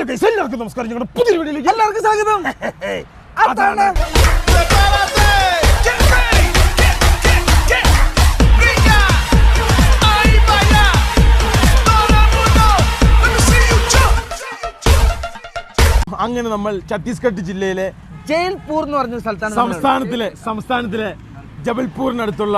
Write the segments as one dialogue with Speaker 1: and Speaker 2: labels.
Speaker 1: Hello guys, എല്ലാവർക്കും നമസ്കാരം. ഞങ്ങളുടെ പുതിയ വീഡിയോയിലേക്ക് എല്ലാവർക്കും സ്വാഗതം. അതാണ് അങ്ങനെ നമ്മൾ ഛത്തീസ്ഗഡ് ജില്ലയിലെ
Speaker 2: ജയ്പൂർ എന്ന് പറഞ്ഞ സ്ഥലത്താണ്
Speaker 1: സംസ്ഥാനത്തിലെ ജബൽപൂരിനടുത്തുള്ള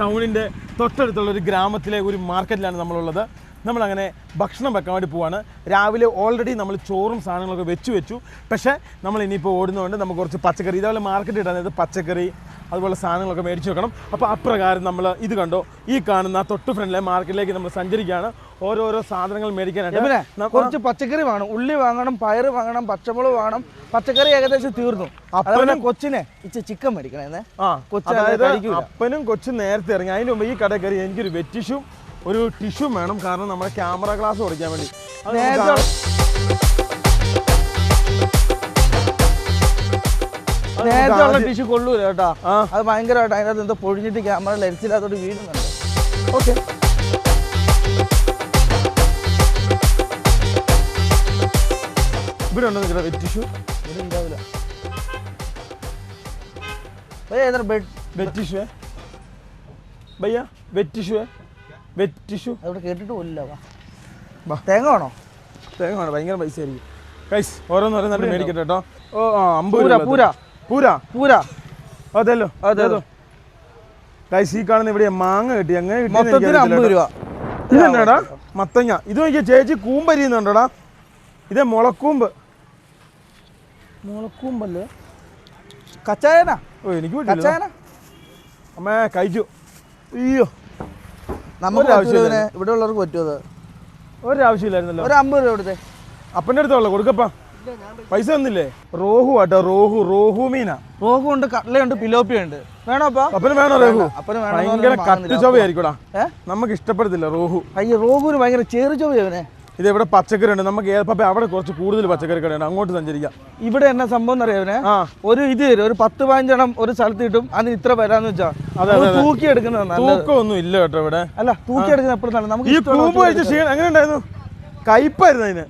Speaker 1: ടൗണിന്റെ തൊട്ടടുത്തുള്ള ഒരു ഗ്രാമത്തിലെ ഒരു മാർക്കറ്റിലാണ് നമ്മളുള്ളത്. നമ്മളങ്ങനെ ഭക്ഷണം വെക്കാൻ വേണ്ടി പോവാണ്. രാവിലെ ഓൾറെഡി നമ്മൾ ചോറും സാധനങ്ങളൊക്കെ വെച്ചു. പക്ഷേ നമ്മൾ ഇനിയിപ്പോൾ ഓടുന്നതുകൊണ്ട് നമുക്ക് കുറച്ച് പച്ചക്കറി, ഇതേപോലെ മാർക്കറ്റ് ഇടാൻ പച്ചക്കറി അതുപോലെ സാധനങ്ങളൊക്കെ മേടിച്ച് വെക്കണം. അപ്പോൾ അപ്രകാരം നമ്മൾ ഇത് കണ്ടോ, ഈ കാണുന്ന തൊട്ട് ഫ്രണ്ടിലെ മാർക്കറ്റിലേക്ക് നമ്മൾ സഞ്ചരിക്കുകയാണ്. ഓരോരോ സാധനങ്ങൾ മേടിക്കാനായിട്ട്
Speaker 2: കുറച്ച് പച്ചക്കറി വേണം, ഉള്ളി വാങ്ങണം, പയറ് വാങ്ങണം, പച്ചമുളക് വേണം. പച്ചക്കറി ഏകദേശം തീർന്നു.
Speaker 1: അപ്പനും
Speaker 2: കൊച്ചിനെ ചിക്കൻ മേടിക്കണേ.
Speaker 1: അതായത് അപ്പനും കൊച്ചും നേരത്തെ ഇറങ്ങി. അതിന് മുമ്പ് ഈ കടയിൽ കയറി എനിക്കൊരു വെറ്റിഷും ഒരു ടിഷ്യൂ വേണം, കാരണം നമ്മുടെ ക്യാമറ ക്ലാസ് ഓടിക്കാൻ വേണ്ടി.
Speaker 2: നേരത്തെ ടിഷ്യൂ കൊള്ളൂല കേട്ടോ, അത് ഭയങ്കരമായിട്ട് അതിനകത്ത് എന്തോ പൊഴിഞ്ഞിട്ട് ക്യാമറ ലെൻസില്ലാത്തോട്ട് വീഴുന്നുണ്ട്.
Speaker 1: ഓക്കെ, ഇവിടെ ഉണ്ടോ നിങ്ങളുടെ വെറ്റ് ടിഷ്യൂ?
Speaker 2: ഇവിടെ ഉണ്ടാവില്ല.
Speaker 1: വെറ്റ് ടിഷ്യൂ
Speaker 2: അവിടെ കേട്ടിട്ട് പോലില്ല. തേങ്ങ വേണോ?
Speaker 1: തേങ്ങ വേണം, ഭയങ്കര പൈസ ആയിരിക്കും. കൈസ് ഓരോന്നോരോ നല്ല മേടിക്കട്ടെ കേട്ടോ. ഓ
Speaker 2: പൂര
Speaker 1: അതെല്ലോ അതേതോ. കൈസ് ഈ കാണുന്ന ഇവിടെ മാങ്ങ കിട്ടി. എങ്ങനെ കിട്ടി?
Speaker 2: 50 രൂപ.
Speaker 1: ഇതെന്നാടാ? മത്തങ്ങ. ഇത് നോക്കിയാ ചേച്ചി കൂമ്പരിയുന്നുണ്ടോടാ? ഇതേ മുളക്കൂമ്പല്ലേ?
Speaker 2: കച്ചായനാ?
Speaker 1: ഓ എനിക്ക് പറ്റില്ല അമ്മേ, കഴിച്ചു. അയ്യോ,
Speaker 2: നമുക്ക് ഇവിടെ ഉള്ളവർക്ക് പറ്റുമോ?
Speaker 1: ഒരാവശ്യമില്ലായിരുന്നല്ലോ.
Speaker 2: ഒരു 50 രൂപ കൊടുത്തേ.
Speaker 1: അപ്പൻ്റെ അടുത്തുള്ള കൊടുക്കപ്പാ, പൈസ ഒന്നില്ലേ? റോഹു ആട്ടോ, റോഹു മീനാ.
Speaker 2: റോഹു ഉണ്ട്, കട്ലയുണ്ട്, പിലോപ്പിയുണ്ട്. വേണോ അപ്പാ?
Speaker 1: അപ്പന് വേണോ റോഹു? ഭയങ്കര കട്ട് ചൊവ്വയായിരിക്കൂടാ, നമുക്ക് ഇഷ്ടപ്പെടത്തില്ല റോഹു.
Speaker 2: അയ്യോ, റോഹുവിന് ഭയങ്കര ചേറ് ചൊവ്വനെ.
Speaker 1: ഇത് ഇവിടെ പച്ചക്കറി ഉണ്ട്, നമുക്ക് അവിടെ കുറച്ച് കൂടുതൽ പച്ചക്കറി കടയുണ്ട്, അങ്ങോട്ട് സഞ്ചരിക്കാം.
Speaker 2: ഇവിടെ എന്നാ സംഭവം എന്നറിയാവനെ, ഒരു ഇത് തരും, ഒരു 10-15 എണ്ണം ഒരു സ്ഥലത്ത് കിട്ടും. അതിന് ഇത്ര വരാന്ന് വെച്ചാ തൂക്കി എടുക്കുന്നത്.
Speaker 1: തൂക്കമൊന്നും ഇല്ല കേട്ടോ ഇവിടെ.
Speaker 2: അല്ല, തൂക്കി എടുക്കുന്ന എപ്പോഴും നല്ല. നമുക്ക്
Speaker 1: ഈ കൂമ്പ് കഴിച്ച ക്ഷീണം എങ്ങനെ ഉണ്ടായിരുന്നു? കയ്പായിരുന്നു, അതിന്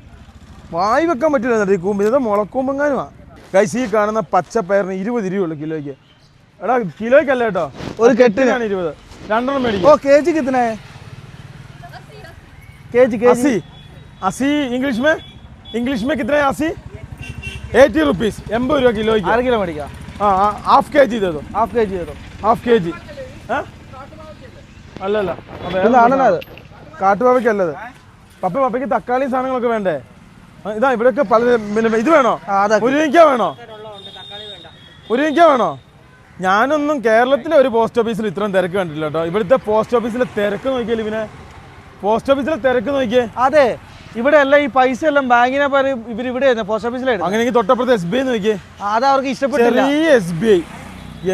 Speaker 1: വായി വെക്കാൻ പറ്റില്ല ഈ കൂമ്പ്. ഇത് മുളക്കൂമ്പെങ്ങാനുമാ. കൈസ് ഈ കാണുന്ന പച്ചപ്പയറിന് 20 രൂപയുള്ളൂ കിലോയ്ക്ക്. എടാ കിലോയ്ക്കല്ല കേട്ടോ,
Speaker 2: ഒരു കെട്ടിനാണ്
Speaker 1: 20. 2 എണ്ണം മേടിക്കും.
Speaker 2: ഓ കേജിക്ക് കിത്തനെ? केजी
Speaker 1: 80 इंग्लिश में कितना है? 80 80 रुपीस 80 രൂപ കിലോയ്ക്ക്.
Speaker 2: 1/2 കിലോ മേടിക്കാം.
Speaker 1: ഹാഫ് കെ ജി തരോ. ഹാഫ് കെ ജി അല്ലല്ല, കാട്ടുപാവയ്ക്കല്ലത്. പപ്പയ്ക്ക് തക്കാളി സാധനങ്ങളൊക്കെ വേണ്ടേ? ഇതാ ഇവിടെയൊക്കെ പല. ഇത് വേണോ? മുരിങ്ങ വേണോ? ഞാനൊന്നും കേരളത്തിലെ ഒരു പോസ്റ്റ് ഓഫീസിൽ ഇത്രയും തിരക്ക് കണ്ടില്ല കേട്ടോ. ഇവിടുത്തെ പോസ്റ്റ് ഓഫീസിലെ തിരക്ക് നോക്കിയാൽ നോക്കിയേ.
Speaker 2: അതെ, ഇവിടെ എല്ലാം ഈ പൈസ എല്ലാം ബാങ്കിനെ ഇവരിവിടെ പോസ്റ്റ് ഓഫീസിലായിരുന്നു.
Speaker 1: അങ്ങനെയെങ്കിൽ തൊട്ടപ്പുറത്ത് SBI നോക്കിയേ.
Speaker 2: അത് അവർക്ക് ഇഷ്ടപ്പെട്ടില്ല.
Speaker 1: SBI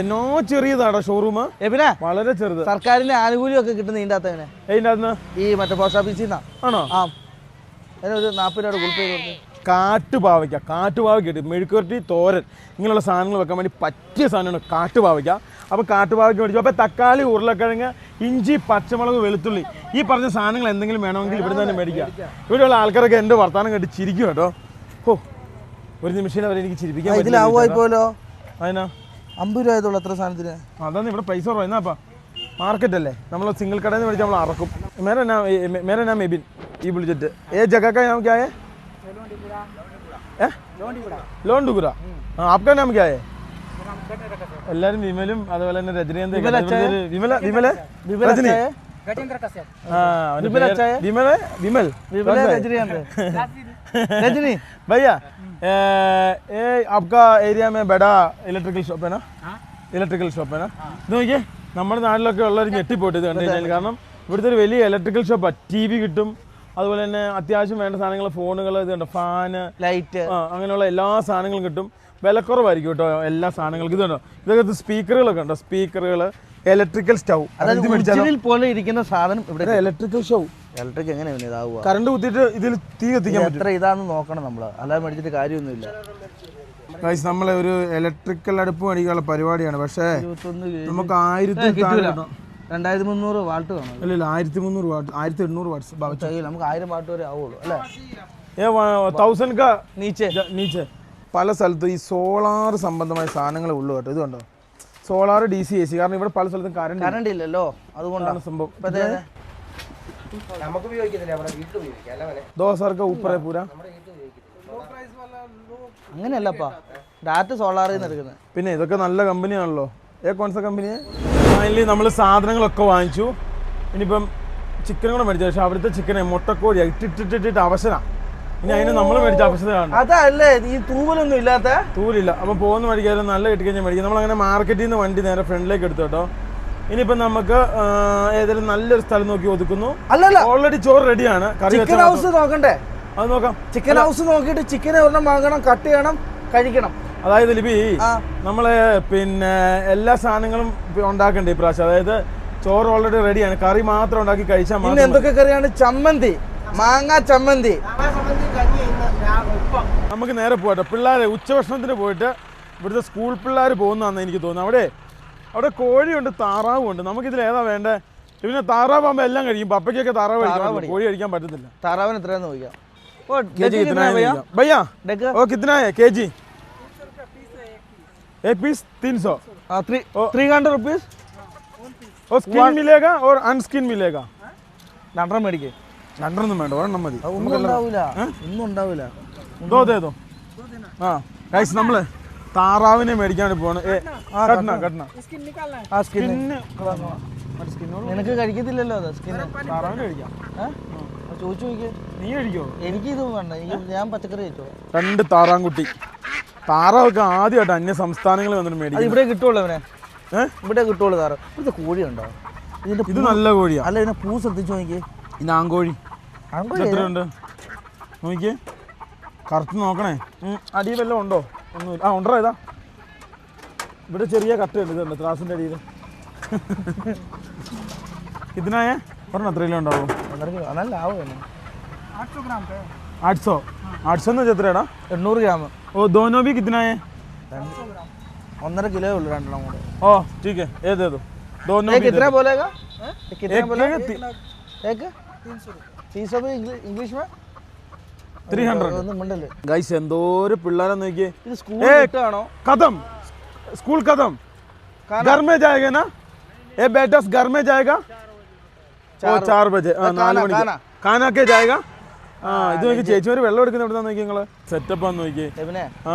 Speaker 1: എന്നോ ചെറിയതാടാ ഷോറൂം, വളരെ ചെറുത്.
Speaker 2: സർക്കാരിന്റെ ആനുകൂല്യം ഒക്കെ കിട്ടുന്ന ഇതിന്റെ അകത്ത് ഈ മറ്റേ പോസ്റ്റ് ഓഫീസിൽ നിന്നാ.
Speaker 1: ആണോ?
Speaker 2: ആ, ഒരു 40 രൂപ ഗൂഗിൾ പേ കൊടുത്തു.
Speaker 1: കാട്ടുപാവയ്ക്ക കിട്ടും, മെഴുക്കുവരട്ടി, തോരൻ, ഇങ്ങനെയുള്ള സാധനങ്ങൾ വെക്കാൻ വേണ്ടി പറ്റിയ സാധനമാണ് കാട്ടുപാവയ്ക്ക. അപ്പോൾ കാട്ടുപാവയ്ക്ക് മേടിച്ചു. അപ്പോൾ തക്കാളി, ഉരുളക്കിഴങ്ങ്, ഇഞ്ചി, പച്ചമുളക്, വെളുത്തുള്ളി, ഈ പറഞ്ഞ സാധനങ്ങൾ എന്തെങ്കിലും വേണമെങ്കിൽ ഇവിടെ തന്നെ മേടിക്കാം. ഇവിടെയുള്ള ആൾക്കാരൊക്കെ എൻ്റെ വർത്താനം കേട്ട് ചിരിക്കും കേട്ടോ. ഓ, ഒരു നിമിഷം അവർ എനിക്ക് ചിരിപ്പിക്കാൻ
Speaker 2: പറ്റില്ല.
Speaker 1: അതിനാ
Speaker 2: 50 രൂപ ആയതുള്ളൂ എത്ര സാധനത്തിന്.
Speaker 1: അതാണ് ഇവിടെ പൈസ കുറവ്. എന്നാപ്പാ മാർക്കറ്റ് അല്ലേ, നമ്മൾ സിംഗിൾ കടയിൽ നിന്ന് മേടിച്ചാൽ നമ്മൾ അറക്കും. മേരെ നാം മെബിൻ. ഈ വിളിച്ചിട്ട് ജഗ क्या है? ലോണ്ടുപുര. आपका नाम क्या है? എല്ലാരും വിമലും അതുപോലെ തന്നെ രജനീകാന്ത്.
Speaker 2: रजनी
Speaker 1: भैया, आपका एरिया में बड़ा इलेक्ट्रिकल शॉप है ना? इलेक्ट्रिकल शॉप है ना? നോക്കിയേ, നമ്മുടെ നാട്ടിലൊക്കെ ഉള്ളവർ ഞെട്ടിപ്പോട്ട് ഇത് കണ്ടു കഴിഞ്ഞാൽ. കാരണം ഇവിടുത്തെ ഒരു വലിയ ഇലക്ട്രിക്കൽ ഷോപ്പാണ്. TV കിട്ടും, അതുപോലെ തന്നെ അത്യാവശ്യം വേണ്ട സാധനങ്ങൾ, ഫോണുകൾ, ഇതുണ്ട്, ഫാന്,
Speaker 2: ലൈറ്റ്,
Speaker 1: അങ്ങനെയുള്ള എല്ലാ സാധനങ്ങളും കിട്ടും. വിലക്കുറവായിരിക്കും കേട്ടോ എല്ലാ സാധനങ്ങളും. ഇതുണ്ടോ, ഇതൊക്കെ സ്പീക്കറുകളൊക്കെ ഉണ്ടോ, സ്പീക്കറുകൾ, ഇലക്ട്രിക്കൽ സ്റ്റൗ
Speaker 2: പോലെ ഇരിക്കുന്ന സാധനം. ഇവിടെ
Speaker 1: ഇലക്ട്രിക്കൽ സ്റ്റൗ,
Speaker 2: ഇലക്ട്രിക് എങ്ങനെ ഇതാവുക?
Speaker 1: കറണ്ട് കുത്തിയിട്ട് ഇതിൽ തീ കത്തിക്കാൻ
Speaker 2: എത്ര ഇതാന്ന് നോക്കണം നമ്മൾ, അല്ലാതെ മേടിച്ചിട്ട് കാര്യമൊന്നുമില്ല.
Speaker 1: നമ്മളെ ഒരു ഇലക്ട്രിക്കൽ അടുപ്പ് മേടിക്കാനുള്ള പരിപാടിയാണ്. പക്ഷേ നമുക്ക്
Speaker 2: 2300 വാട്ട് വേണം.
Speaker 1: അല്ലല്ല, 1300 വാട്ട്, 1800 വാട്ട്സ്.
Speaker 2: നമുക്ക് 1000 വാട്ട് വരെ ആവുള്ളൂ അല്ലേ?
Speaker 1: ये 1000 का
Speaker 2: नीचे
Speaker 1: नीचे പല സ്ഥലത്തും ഈ സോളാർ സംബന്ധമായ സാധനങ്ങളേ ഉള്ളൂ കേട്ടോ. ഇത് കണ്ടോ, സോളാർ DC AC. കാരണം ഇവിടെ പല സ്ഥലത്തും
Speaker 2: കറണ്ട് ഇല്ലല്ലോ, അതുകൊണ്ടാണ്
Speaker 1: സംഭവം.
Speaker 3: നമുക്ക് ഉപയോഗിക്കുന്നില്ല, നമ്മുടെ വീട്ടിൽ ഉപയോഗിക്കാം അല്ലേ?
Speaker 1: 2000 का ऊपर है पूरा.
Speaker 2: അങ്ങനെയല്ലപ്പാ, ഡാറ്റ സോളാറിൽ നിന്ന് എടുക്കുന്നത്.
Speaker 1: പിന്നെ ഇതൊക്കെ നല്ല കമ്പനിയാണല്ലോ. കോൺസ കമ്പനി. ഫൈനലി നമ്മൾ സാധനങ്ങളൊക്കെ വാങ്ങിച്ചു. ഇനിയിപ്പം ചിക്കനും കൂടെ മേടിച്ചു. പക്ഷെ അവിടുത്തെ ചിക്കനെ മുട്ടക്കോഴി ഇട്ടിട്ടിട്ട് അവശന. ഇനി അതിന് നമ്മൾ മേടിച്ച അവശതയാണ്.
Speaker 2: അതല്ലേ ഈ തൂവലൊന്നും ഇല്ലാത്ത.
Speaker 1: തൂലില്ല. അപ്പം പോകുന്ന മേടിക്കാനും നല്ല കിട്ടിക്കഴിഞ്ഞാൽ മേടിക്കും. നമ്മളങ്ങനെ മാർക്കറ്റിൽ നിന്ന് വണ്ടി നേരെ ഫ്രണ്ടിലേക്ക് എടുത്തു കേട്ടോ. ഇനിയിപ്പം നമുക്ക് ഏതെങ്കിലും നല്ലൊരു സ്ഥലം നോക്കി ഒതുക്കുന്നു.
Speaker 2: അല്ലല്ല,
Speaker 1: ഓൾറെഡി ചോറ് റെഡിയാണ്.
Speaker 2: ചിക്കൻ ഹൗസ് നോക്കണ്ടേ?
Speaker 1: അത് നോക്കാം.
Speaker 2: ചിക്കൻ ഹൗസ് നോക്കിയിട്ട് ചിക്കനെ ഒരെണ്ണം വാങ്ങണം, കട്ട് ചെയ്യണം, കഴിക്കണം.
Speaker 1: അതായത് ലിപി നമ്മള് പിന്നെ എല്ലാ സാധനങ്ങളും ഉണ്ടാക്കണ്ടേ ഇപ്രാവശ്യം. അതായത് ചോറ് ഓൾറെഡി റെഡിയാണ്, കറി മാത്രം ഉണ്ടാക്കി കഴിച്ചാൽ
Speaker 2: പിന്നെ എന്തൊക്കെ കറിയാണ്? ചമ്മന്തി, മാങ്ങ ചമ്മന്തി.
Speaker 1: നമുക്ക് നേരെ പോകട്ടെ. പിള്ളേരെ ഉച്ചഭക്ഷണത്തിന് പോയിട്ട് ഇവിടുത്തെ സ്കൂൾ പിള്ളേർ പോകുന്നതാണെന്ന് എനിക്ക് തോന്നുന്നു. അവിടെ കോഴിയുണ്ട്, താറാവുണ്ട്. നമുക്കിതിൽ ഏതാ വേണ്ടേ? പിന്നെ താറാവുമ്പോൾ എല്ലാം കഴിക്കും. പപ്പയ്ക്കൊക്കെ താറാവ് കഴിക്കാം, കോഴി കഴിക്കാൻ പറ്റത്തില്ല.
Speaker 2: താറാവിന് എത്രയാന്ന് ചോദിക്കാം.
Speaker 1: भैया वो कितना है केजी? एक पीस 300.
Speaker 2: 300 रुपीस.
Speaker 1: और स्किन मिलेगा और अनस्किन मिलेगा.
Speaker 2: രണ്ടെണ്ണം മേടിക്കേ.
Speaker 1: രണ്ടെണ്ണം വേണ്ട, ഒരെണ്ണം മതി.
Speaker 2: ഒന്നും ഉണ്ടാവില്ല.
Speaker 1: ദോ ആ ഗൈസ്, നമ്മള് താറാവിനെ മേടിക്കാൻ പോണ്.
Speaker 2: നിനക്ക് കഴിക്കത്തില്ലല്ലോ അത് സ്കിന്ന്.
Speaker 1: താറാവിനെ കഴിക്കാം.
Speaker 2: ചോദിച്ചു നോക്കിയേ.
Speaker 1: നീ കഴിക്കോ?
Speaker 2: എനിക്ക് ഇത് വേണ്ട, ഞാൻ പച്ചക്കറി കഴിച്ചോ.
Speaker 1: 2 താറാൻകുട്ടി. താറാവൊക്കെ ആദ്യമായിട്ട് അന്യ സംസ്ഥാനങ്ങളിൽ വന്നിട്ട് മേടിക്കും.
Speaker 2: ഇവിടെ കിട്ടുള്ളൂ അവനെ. ഇവിടെ കിട്ടുള്ളൂ താറാവ്. ഇവിടുത്തെ കോഴി ഉണ്ടോ?
Speaker 1: ഇത് നല്ല കോഴിയാ.
Speaker 2: അല്ല, ഇതിനെ പൂ ശ്രദ്ധിച്ചു നോക്കിയേ.
Speaker 1: ഇത് ആങ്കോഴി. എത്രയുണ്ട് നോക്കിയേ, കറുത്ത് നോക്കണേ. അടിയിൽ വല്ലതും ഉണ്ടോ? ഒന്നുമില്ല. ഉണ്ടോ? ഇതാ ഇവിടെ ചെറിയ കട്ടയുണ്ട്. ഇതുണ്ട് ത്രാസിൻ്റെ അടിയിൽ. ഇതിനായ പറഞ്ഞ എത്ര കിലോ ഉണ്ടാവും? 800 എന്ന് എത്രയാടാ?
Speaker 2: 800 ഗ്രാം.
Speaker 1: ഓ दोनों भी कितना है?
Speaker 2: 1.5 किलो ഉള്ളൂ രണ്ടെണ്ണം കൂടെ.
Speaker 1: ओ ठीक है, ये दे दो दोनों भी.
Speaker 2: कितना बोलेगा? कितना बोलेगा? 300 भी इंग्लिश में
Speaker 1: 300. ഗൈസ് എന്തോരം പിള്ളേരെന്ന് നോക്കിയേ.
Speaker 2: ഇത് സ്കൂൾ വിട്ടാണോ?
Speaker 1: खत्म स्कूल खत्म. घर में जाएगा ना ये बेटा? घर में जाएगा 4 बजे. 4 മണിക്ക് खाना के जाएगा. ഇത് നോക്കി ചേച്ചി ഒരു വെള്ളം എടുക്കുന്ന എവിടെ നോക്കി നിങ്ങള് സെറ്റപ്പ് ആന്ന് നോക്കി.
Speaker 2: എബിനെ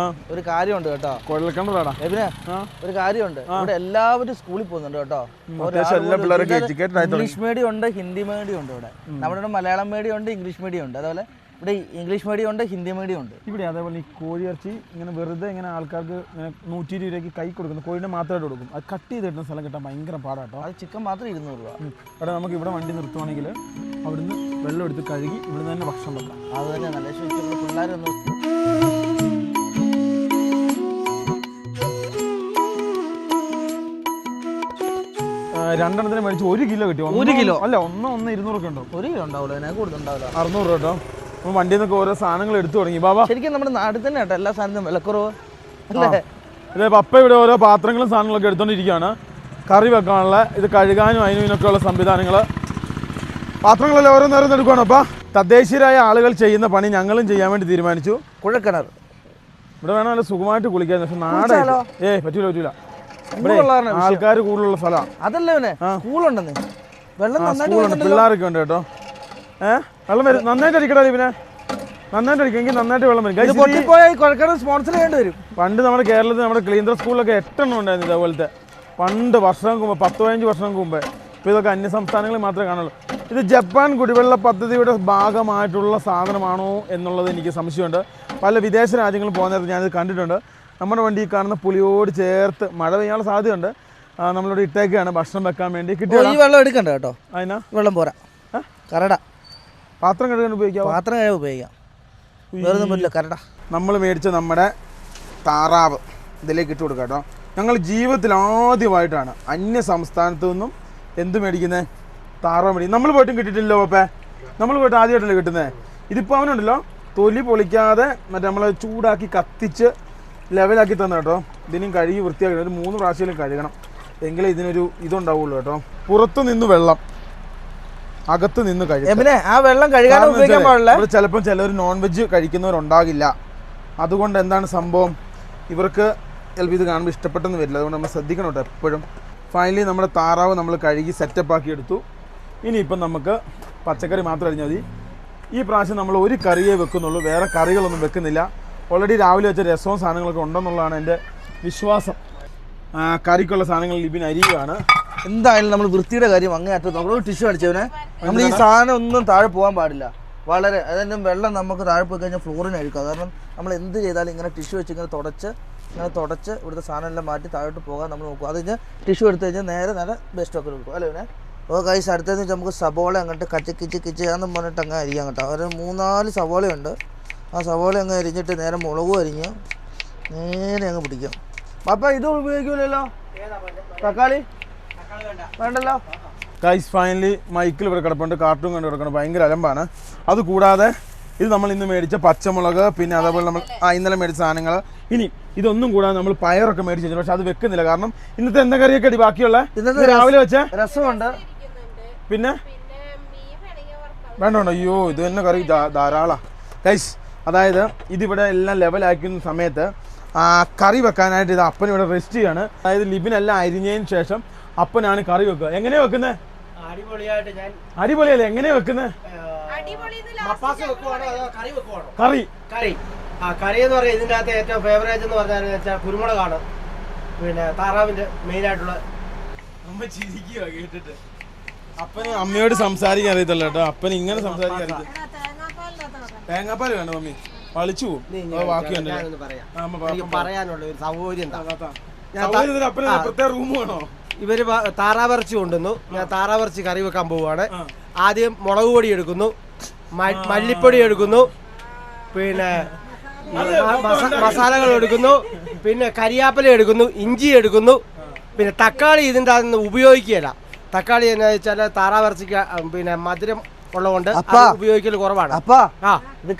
Speaker 2: ഒരു കാര്യമുണ്ട് കേട്ടോ.
Speaker 1: കൊള്ളക്കണ്ടതാടാ
Speaker 2: എബിനെ ഒരു കാര്യമുണ്ട്. ഇവിടെ എല്ലാവരും സ്കൂളിൽ പോകുന്നുണ്ട് കേട്ടോ. ഇംഗ്ലീഷ് മീഡിയം ഉണ്ട്, ഹിന്ദി മീഡിയം ഉണ്ട്. ഇവിടെ നമ്മുടെ ഇവിടെ മലയാളം മീഡിയം ഉണ്ട്, ഇംഗ്ലീഷ് മീഡിയം ഉണ്ട്. അതുപോലെ ഇവിടെ ഇംഗ്ലീഷ് മീഡിയം ഉണ്ട്, ഹിന്ദി മീഡിയം ഉണ്ട്.
Speaker 1: ഇവിടെ അതേപോലെ ഈ കോഴിയിറച്ചി ഇങ്ങനെ വെറുതെ ഇങ്ങനെ ആൾക്കാർക്ക് ഇങ്ങനെ 120 രൂപയ്ക്ക് കൈ കൊടുക്കുന്നു. കോഴിനെ മാത്രമായിട്ട് കൊടുക്കും. അത് കട്ട് ചെയ്ത് കിട്ടുന്ന സ്ഥലം കിട്ടാൻ ഭയങ്കര പാടാട്ടോ.
Speaker 2: അത് ചിക്കൻ മാത്രം 200 രൂപ.
Speaker 1: അവിടെ നമുക്ക് ഇവിടെ വണ്ടി നിർത്തുവാണെങ്കിൽ അവിടുന്ന് വെള്ളം എടുത്ത് കഴുകി ഇവിടുന്ന് തന്നെ ഭക്ഷണം വെക്കാം.
Speaker 2: അത് തന്നെ നല്ല ശരിക്കും പിള്ളേരൊന്നും.
Speaker 1: രണ്ടെണ്ണത്തിന് മേടിച്ച് 1 കിലോ കിട്ടി.
Speaker 2: 1 കിലോ
Speaker 1: അല്ല, 200 ഒക്കെ ഉണ്ടോ?
Speaker 2: 1 കിലോ ഉണ്ടാവില്ല, ഞാൻ കൂടുതലുണ്ടാവില്ല.
Speaker 1: 600 രൂപ കേട്ടോ. അപ്പം വണ്ടിയിൽ നിന്നൊക്കെ ഓരോ സാധനങ്ങൾ എടുത്തു തുടങ്ങി. ബാബാ
Speaker 2: ശരിക്കും നമ്മുടെ നാട്ടിൽ തന്നെ കേട്ടോ എല്ലാ സാധനവും വിലക്കുറവ് അല്ലേ?
Speaker 1: അതെ, പപ്പ ഇവിടെ ഓരോ പാത്രങ്ങളും സാധനങ്ങളൊക്കെ എടുത്തോണ്ടിരിക്കുകയാണ്. കറി വെക്കാനുള്ള, ഇത് കഴുകാനും ഇതിനൊക്കെ ഉള്ള സംവിധാനങ്ങൾ. പാത്രങ്ങളെല്ലാം ഓരോന്നേരം എടുക്കുകയാണ്. അപ്പം തദ്ദേശീയരായ ആളുകൾ ചെയ്യുന്ന പണി ഞങ്ങളും ചെയ്യാൻ വേണ്ടി തീരുമാനിച്ചു.
Speaker 2: കുഴക്കിണർ
Speaker 1: ഇവിടെ വേണം നല്ല സുഖമായിട്ട് കുളിക്കാൻ. പക്ഷെ നാട് പറ്റൂല. ഇവിടെ ആൾക്കാർ കൂടുതലുള്ള സ്ഥലമാണ്.
Speaker 2: അതല്ലേ സ്കൂളുണ്ടെന്ന് വെള്ളം
Speaker 1: പിള്ളേരൊക്കെ ഉണ്ട് കേട്ടോ. വെള്ളം വരും. നന്നായിട്ട് അടിക്കടാ പിന്നെ, നന്നായിട്ട് അടിക്കും. എങ്കിൽ നന്നായിട്ട് വെള്ളം വരും.
Speaker 2: സ്പോൺസർ ചെയ്യേണ്ടി വരും.
Speaker 1: പണ്ട് നമ്മുടെ കേരളത്തിൽ നമ്മുടെ ക്ലീൻഡർ സ്കൂളിലൊക്കെ 8 എണ്ണം ഉണ്ടായിരുന്നു ഇതേപോലത്തെ. പണ്ട് വർഷങ്ങൾക്ക് മുമ്പ്, 10-15 വർഷങ്ങൾക്ക് മുമ്പേ. ഇപ്പോൾ ഇതൊക്കെ അന്യ സംസ്ഥാനങ്ങളിൽ മാത്രമേ കാണുള്ളൂ. ഇത് ജപ്പാൻ കുടിവെള്ള പദ്ധതിയുടെ ഭാഗമായിട്ടുള്ള സാധനമാണോ എന്നുള്ളത് എനിക്ക് സംശയമുണ്ട്. പല വിദേശ രാജ്യങ്ങളിൽ പോകുന്ന നേരത്ത് ഞാനിത് കണ്ടിട്ടുണ്ട്. നമ്മുടെ വണ്ടി കാണുന്ന പുളിയോട് ചേർത്ത് മഴ പെയ്യാനുള്ള സാധ്യതയുണ്ട്. നമ്മളിവിടെ ഇട്ടേക്കാണ് ഭക്ഷണം വെക്കാൻ വേണ്ടി. കിട്ടിയ
Speaker 2: ഈ വെള്ളം എടുക്കണ്ട കേട്ടോ.
Speaker 1: അതിനാ
Speaker 2: വെള്ളം പോരാ. കരട
Speaker 1: പാത്രം കഴുകാൻ ഉപയോഗിക്കാം.
Speaker 2: പാത്രം കഴുകാൻ ഉപയോഗിക്കാം. വേറെ പറ്റില്ല. കരട
Speaker 1: നമ്മൾ മേടിച്ച നമ്മുടെ താറാവ് ഇതിലേക്ക് ഇട്ട് കൊടുക്കാം കേട്ടോ. ഞങ്ങൾ ജീവിതത്തിൽ ആദ്യമായിട്ടാണ് അന്യ സംസ്ഥാനത്തു നിന്നും എന്ത് മേടിക്കുന്നത്? താറാവ് മേടിക്കും. നമ്മൾ പോയിട്ടും കിട്ടിയിട്ടില്ലല്ലോ പപ്പേ. നമ്മൾ പോയിട്ട് ആദ്യമായിട്ടല്ലേ കിട്ടുന്നത്. ഇതിപ്പോൾ അവനുണ്ടല്ലോ തൊലി പൊളിക്കാതെ മറ്റേ നമ്മൾ ചൂടാക്കി കത്തിച്ച് ലെവലാക്കി തന്നെ കേട്ടോ. ഇതിനും കഴുകി വൃത്തിയാക്കി ഒരു 3 പ്രാവശ്യം കഴുകണം. എങ്കിലേ ഇതിനൊരു ഇതുണ്ടാവുള്ളൂ കേട്ടോ. പുറത്തു നിന്ന് വെള്ളം അകത്ത് നിന്ന് കഴിക്കും.
Speaker 2: പിന്നെ ആ വെള്ളം കഴുകാൻ ഉപയോഗിക്കാൻ പാടില്ല.
Speaker 1: ഇവിടെ ചിലപ്പോൾ ചിലർ നോൺ വെജ് കഴിക്കുന്നവരുണ്ടാകില്ല. അതുകൊണ്ട് എന്താണ് സംഭവം, ഇവർക്ക് ചിലപ്പോൾ ഇത് കാണുമ്പോൾ ഇഷ്ടപ്പെട്ടെന്ന് വരില്ല. അതുകൊണ്ട് നമ്മൾ ശ്രദ്ധിക്കണം കേട്ടോ എപ്പോഴും. ഫൈനലി നമ്മുടെ താറാവ് നമ്മൾ കഴുകി സെറ്റപ്പ് ആക്കി എടുത്തു. ഇനിയിപ്പം നമുക്ക് പച്ചക്കറി മാത്രം അരിഞ്ഞാൽ മതി. ഈ പ്രാവശ്യം നമ്മൾ ഒരു കറിയേ വെക്കുന്നുള്ളൂ, വേറെ കറികളൊന്നും വെക്കുന്നില്ല. ഓൾറെഡി രാവിലെ വെച്ച രസവും സാധനങ്ങളൊക്കെ ഉണ്ടെന്നുള്ളതാണ് എൻ്റെ വിശ്വാസം. കറിക്കുള്ള സാധനങ്ങൾ ലിബിൻ അരിയുകയാണ്.
Speaker 2: എന്തായാലും നമ്മൾ വൃത്തിയുടെ കാര്യം അങ്ങേയറ്റം നമ്മൾ ടിഷ്യൂ അടിച്ചവനെ. നമ്മൾ ഈ സാധനം ഒന്നും താഴെ പോകാൻ പാടില്ല. വളരെ അതായത് വെള്ളം നമുക്ക് താഴെ പോയി കഴിഞ്ഞാൽ ഫ്ലോറിന് അഴുക്കുക. കാരണം നമ്മൾ എന്ത് ചെയ്താലും ഇങ്ങനെ ടിഷ്യൂ വെച്ച് ഇങ്ങനെ തുടച്ച് ഇവിടുത്തെ സാധനം എല്ലാം മാറ്റി താഴോട്ട് പോകാൻ നമ്മൾ നോക്കും. അത് കഴിഞ്ഞാൽ ടിഷ്യൂ എടുത്ത് കഴിഞ്ഞാൽ നേരെ ബെസ്റ്റൊക്കെ കൊടുക്കും അല്ലേ പിന്നെ. ഓ കൈസ് അടുത്തതെന്ന് വെച്ചാൽ നമുക്ക് സവോള അങ്ങോട്ട് കിച്ചെന്ന് പറഞ്ഞിട്ട് അങ്ങ് അരിയാൻ കേട്ടോ. ഒരു 3-4 സവോളയുണ്ട്. ആ സവോള അങ്ങ് അരിഞ്ഞിട്ട് നേരെ മുളകും അരിഞ്ഞ് നേരെ അങ്ങ് പിടിക്കാം. അപ്പം ഇത് ഉപയോഗിക്കൂലല്ലോ, തക്കാളി വേണ്ടല്ലോ.
Speaker 1: ഗൈസ് ഫൈനലി മൈക്കിൽ ഇവിടെ കിടപ്പുണ്ട്, കാർട്ടൂൺ കണ്ട് കിടക്കണം, ഭയങ്കര അലമ്പാണ്. അതുകൂടാതെ ഇത് നമ്മൾ ഇന്ന് മേടിച്ച പച്ചമുളക്, പിന്നെ അതേപോലെ നമ്മൾ ഇന്നലെ മേടിച്ച സാധനങ്ങൾ. ഇനി ഇതൊന്നും കൂടാതെ നമ്മൾ പയറൊക്കെ മേടിച്ചു, പക്ഷെ അത് വെക്കുന്നില്ല. കാരണം ഇന്നത്തെ എന്താ കറിയൊക്കെ അടി ബാക്കിയുള്ള ഇന്നത്തെ രാവിലെ വെച്ച
Speaker 2: രസമുണ്ട്.
Speaker 1: പിന്നെ വേണ്ട. അയ്യോ ഇത് തന്നെ കറി ധാരാളം ഗൈസ്. അതായത് ഇതിവിടെ എല്ലാം ലെവലാക്കുന്ന സമയത്ത് കറി വെക്കാനായിട്ട് ഇത് അപ്പൻ ഇവിടെ റെസ്റ്റ് ചെയ്യാണ്. അതായത് ലിബിനെല്ലാം അരിഞ്ഞതിന് ശേഷം അപ്പനാണ് കറി വെക്കുക. എങ്ങനെയാ വെക്കുന്നത്? അടിപൊളിയല്ലേ? എങ്ങനെയാ വെക്കുന്നത്?
Speaker 3: കറി എന്ന് പറയുന്നത് ഇതിൻ്റെ അകത്ത് ഏറ്റവും ഫേവറേറ്റ് എന്ന് പറഞ്ഞാൽ കുരുമുളകാണ്. പിന്നെ താറാവിന്റെ മെയിൻ ആയിട്ടുള്ള.
Speaker 1: അമ്മ ചിരിക്കുക കേട്ടിട്ട്. അപ്പന് അമ്മയോട് സംസാരിക്കാൻ അറിയത്തില്ല കേട്ടോ. അപ്പൻ ഇങ്ങനെ സംസാരിക്കാൻ അറിയത്തില്ല. തേങ്ങാപ്പാൽ വേണ്ട മമ്മി, പളിച്ചു പോകും.
Speaker 3: പറയാനുള്ള ഒരു സൗകര്യം
Speaker 1: അപ്പന് പ്രത്യേക റൂം വേണോ?
Speaker 3: ഇവര് താറാവിറച്ചി കൊണ്ടുവന്നു. ഞാൻ താറാവിറച്ചി കറി വെക്കാൻ പോവുകയാണ്. ആദ്യം മുളക് പൊടി എടുക്കുന്നു, മല്ലിപ്പൊടി എടുക്കുന്നു, പിന്നെ മസാലകൾ എടുക്കുന്നു, പിന്നെ കരിയാപ്പല എടുക്കുന്നു, ഇഞ്ചി എടുക്കുന്നു, പിന്നെ തക്കാളി ഇതിൻ്റെ അകത്ത് ഉപയോഗിക്കുകയില്ല. തക്കാളി എന്ന് വെച്ചാൽ താറാവിറച്ചിക്ക് പിന്നെ മധുരം ഉള്ളതുകൊണ്ട് ഉപയോഗിക്കൽ കുറവാണ്.
Speaker 2: ഇത്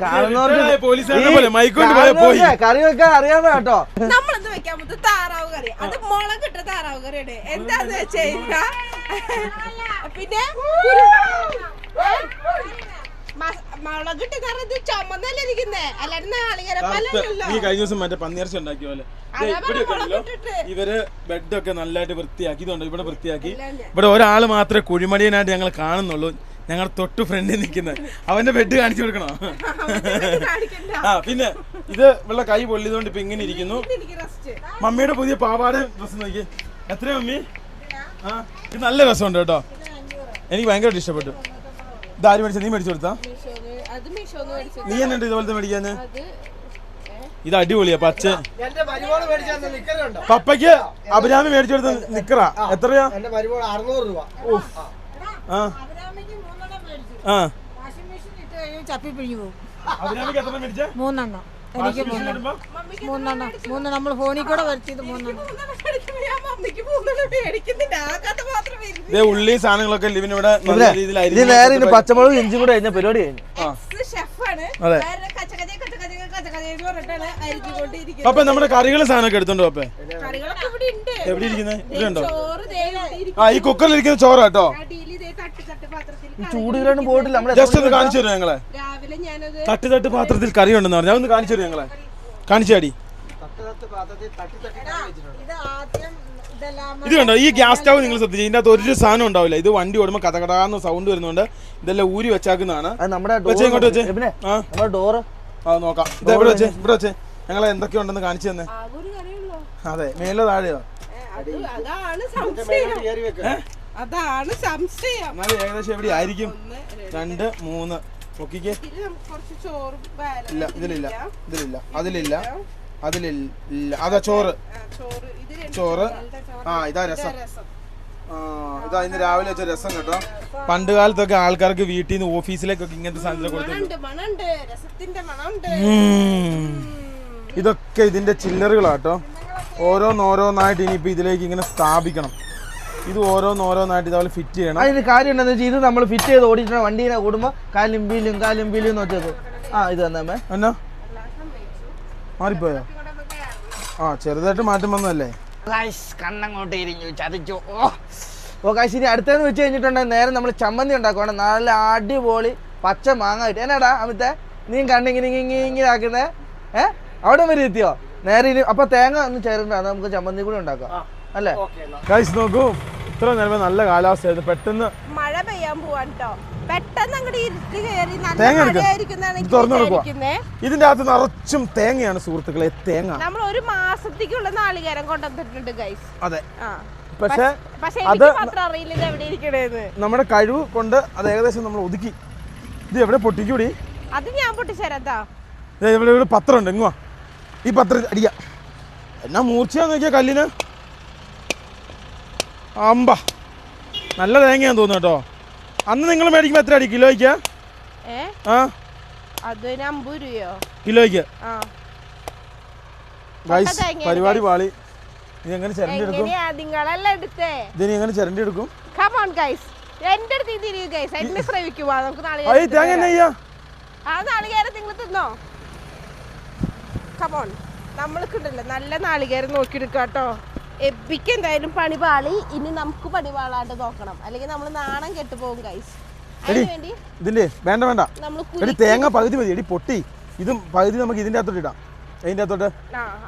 Speaker 2: കറി വെക്കാൻ അറിയാമോ കേട്ടോ.
Speaker 4: നമ്മളെന്ത് വെക്കാൻ പറ്റും? താറാവ് കറി. അത് മുളകിട്ട താറാവ് കറിയുടെ എന്താന്ന് വെച്ച് കഴിഞ്ഞാ പിന്നെ മുളകിട്ട കറി ഇത് ചുമന്നല്ലേ ഇരിക്കുന്നേ, അല്ലാണ്ട് നാളികേരപ്പല്ലല്ലോ.
Speaker 1: ഈ കഴിഞ്ഞ ദിവസം മറ്റേ പന്നിയിറച്ചി ഉണ്ടാക്കിയ പോലെ ഇവര് ബെഡൊക്കെ നല്ലതായിട്ട് വൃത്തിയാക്കി. ഇതുണ്ട് ഇവിടെ വൃത്തിയാക്കി. ഇവിടെ ഒരാള് മാത്രമേ കുഴിമടിയനായിട്ട് ഞങ്ങൾ കാണുന്നുള്ളൂ, ഞങ്ങൾ തൊട്ട് ഫ്രണ്ടിൽ നിൽക്കുന്നത്. അവന്റെ ബെഡ് കാണിച്ചു കൊടുക്കണോ? പിന്നെ ഇത് ഇവിടെ കൈ പൊള്ളിയതുകൊണ്ട് ഇപ്പൊ ഇങ്ങനെ ഇരിക്കുന്നു. മമ്മിയുടെ പുതിയ പാവാട ഡ്രസ് നോക്കി. എത്രയാ മമ്മി? ഇത് നല്ല രസമുണ്ട് കേട്ടോ, എനിക്ക് ഭയങ്കരമായിട്ട് ഇഷ്ടപ്പെട്ടു. ഇതാര് മേടിച്ച? നീ മേടിച്ചു കൊടുത്താ? നീ എന്നെ ഇതുപോലത്തെ മേടിക്കാന്? ഇത് അടിപൊളിയാ പച്ച. പപ്പയ്ക്ക് അഭിരാമി മേടിച്ചു കൊടുത്ത നിക്കറാ. എത്രയാ?
Speaker 3: 600 രൂപ.
Speaker 1: അഭിരാമിക്ക് എത്ര മേടിച്ച?
Speaker 5: 3 എണ്ണം. എനിക്ക് 3 എണ്ണം നമ്മൾ ഫോണിൽ കൂടെ വരുത്തിയത് 3 എണ്ണം.
Speaker 1: ഉള്ളി സാധനങ്ങളൊക്കെ ലിവിനിവിടെ
Speaker 2: പച്ചമുളക് ഇഞ്ചി കൂടെ കഴിഞ്ഞ പരിപാടി കഴിഞ്ഞു.
Speaker 1: അപ്പൊ നമ്മുടെ കറികളും സാധനമൊക്കെ എടുത്തോണ്ടോ? അപ്പൊ എവിടെ ഇരിക്കുന്നത്? ഇവിടെയുണ്ടോ? ഈ കുക്കറിലിരിക്കുന്ന ചോറാട്ടോ.
Speaker 2: ചൂടുകളൊന്നും പോയിട്ടില്ല.
Speaker 1: ജസ്റ്റ് ഒന്ന് കാണിച്ചു തരും ഞങ്ങളെ. തട്ട് പാത്രത്തിൽ കറി ഉണ്ടെന്ന് പറഞ്ഞാൽ ഒന്ന് കാണിച്ചു തരും ഞങ്ങളെ. കാണിച്ചാടി. ഇത് കണ്ടോ, ഈ ഗ്യാസ് സ്റ്റവ് നിങ്ങൾ ശ്രദ്ധിച്ചു, ഇതിന്റെ അകത്ത് ഒരു സാധനം ഉണ്ടാവില്ല. ഇത് വണ്ടി ഓടുമ്പോൾ കഥകടാന്ന് സൗണ്ട് വരുന്നുണ്ട്. ഇതെല്ലാം ഊരി വെച്ചാക്കുന്നതാണ്. ഇങ്ങോട്ട് വെച്ചേ. നോക്കാം. ഇത് എവിടെ വെച്ചേ? ഇവിടെ വെച്ചേ. ഞങ്ങളെ എന്തൊക്കെയുണ്ടെന്ന് കാണിച്ചു തന്നെ. അതെ, മേലോ താഴെയോ?
Speaker 4: അതാണ് സംശയം.
Speaker 1: എന്നാലും ഏകദേശം എവിടെ ആയിരിക്കും? 2, 3 നോക്കിക്കേ. ഇല്ല, ഇതിലില്ല, അതിലില്ല. അതാ ചോറ്. ഇതാ രസം. ഇതാ ഇന്ന് രാവിലെ വെച്ച രസം കേട്ടോ. പണ്ട് കാലത്തൊക്കെ ആൾക്കാർക്ക് വീട്ടിൽ നിന്ന് ഓഫീസിലേക്കൊക്കെ ഇങ്ങനത്തെ സാധനം കൊടുത്തു. ഇതൊക്കെ ഇതിന്റെ ചില്ലറുകളാട്ടോ. ഓരോന്നോരോന്നായിട്ട് ഇനിയിപ്പോ ഇതിലേക്ക് ഇങ്ങനെ സ്ഥാപിക്കണം. ഇത് ഓരോന്നോരോന്നായിട്ട് ഇതേപോലെ ഫിറ്റ് ചെയ്യണം.
Speaker 2: അതിന് കാര്യം എന്താണെന്ന് വെച്ചാൽ ഇത് നമ്മൾ ഫിറ്റ് ചെയ്ത് ഓടിച്ചിട്ട് വണ്ടീനെ ഓടുമ്പോൾ കാലിമ്പീലും വെച്ചത്. ഇത് തന്നെ
Speaker 1: എന്നാ മാറിപ്പോയോ? ചെറുതായിട്ട് മാറ്റം വന്നതല്ലേ.
Speaker 2: കണ്ണങ്ങോട്ട് ഇരിഞ്ഞു ചതിച്ചു. ഓ ഗൈസ് ഇനി അടുത്തതെന്ന് വെച്ച് കഴിഞ്ഞിട്ടുണ്ടെങ്കിൽ നേരെ നമ്മൾ ചമ്മന്തി ഉണ്ടാക്കുവാണ്. നല്ല അടിപൊളി പച്ച മാങ്ങ കിട്ടി. എന്നാടാ അമിത്തെ നീ കണ്ടിങ്ങനെ ആക്കുന്നേ? അവിടെ വരെ എത്തിയോ? നേരെ ഇനി അപ്പൊ തേങ്ങ ഒന്ന് ചേർന്നിട്ടാണ് നമുക്ക് ചമ്മന്തി കൂടി ഉണ്ടാക്കാം അല്ലേ?
Speaker 1: ഗൈസ് നോക്കൂ, ഇത്ര നേരം നല്ല കാലാവസ്ഥയായിരുന്നു, പെട്ടെന്ന്
Speaker 4: മഴ പെയ്യാൻ പോവാൻ കേട്ടോ. പെട്ടെന്ന് അങ്ങോട്ട് ഇരുട്ട് കയറി
Speaker 1: തേങ്ങ
Speaker 4: നല്ല
Speaker 1: ഇതിന്റെ അകത്ത് നിറച്ചും തേങ്ങയാണ് സുഹൃത്തുക്കളെ. തേങ്ങ
Speaker 4: നമ്മൾ ഒരു മാസത്തേക്കുള്ള നാളികേരം കൊണ്ടുവന്നിട്ടുണ്ട് ഗൈസ്.
Speaker 1: അതെ,
Speaker 4: ആ
Speaker 1: പക്ഷെ
Speaker 4: പക്ഷെ
Speaker 1: അത്
Speaker 4: എനിക്ക് മാത്രം അറിയില്ല ഇത് എവിടെ ഇരിക്കണേന്ന്.
Speaker 1: നമ്മുടെ കഴിവ് കൊണ്ട് അത് ഏകദേശം നമ്മൾ ഒതുക്കി. ഇത് എവിടെ പൊട്ടിക്കൂടി?
Speaker 4: അത് ഞാൻ പൊട്ടിച്ചേരാത്താ.
Speaker 1: ഇവിടെ പത്രം ഉണ്ട്, എങ്ങുവാ ഈ പത്രം അടിക്കാം. എന്നാ മൂർച്ചയാന്ന് നോക്കിയാ കല്ലിന്. അമ്പ നല്ല തേങ്ങയാന്ന് തോന്നുന്നു കേട്ടോ. അന്ന് നിങ്ങൾ മേടിക്കുമ്പോൾ എത്ര അടി കിലോയ്ക്ക്? ആ
Speaker 4: അത് 50 രൂപയോ
Speaker 1: കിലോയ്ക്ക്?
Speaker 4: ആ
Speaker 1: ഗൈസ് പരിപാടി പാളി. ഇത് എങ്ങനെ ചിരണ്ടി എടുക്കും?
Speaker 4: നിങ്ങളെല്ലാം എടുത്തേ.
Speaker 1: ഇതിന് എങ്ങനെ ചിരണ്ടി എടുക്കും?
Speaker 4: കമോൺ ഗൈസ്, എന്റെ അടുത്ത് ഇതിരിക്കും ഗൈസ്. എന്നെ ശ്രമിക്കുവാ. നമുക്ക്
Speaker 1: തേങ്ങ എന്നാ ചെയ്യാ?
Speaker 4: ആ നാളികേരം നിങ്ങൾ തിന്നോ. കമോൺ, നമ്മൾക്കുണ്ടല്ലോ നല്ല നാളികേരം നോക്കിയെടുക്കാം കേട്ടോ. എബിക്ക് എന്തായാലും പണി പാളി. ഇനി നമുക്ക് പണി പാളാണ്ട് നോക്കണം, അല്ലെങ്കിൽ നമ്മൾ നാണം കെട്ടു പോകും ഗൈസ്. അതിനുവേണ്ടി
Speaker 1: ഇതിന്റെ വേണ്ട വേണ്ട
Speaker 4: നമ്മൾ
Speaker 1: തേങ്ങ പകുതി മതി. എടി പൊട്ടി ഇതും പകുതി നമുക്ക് ഇതിന്റെ അകത്തോട്ട് ഇടാം. അതിന്റെ അകത്തോട്ട്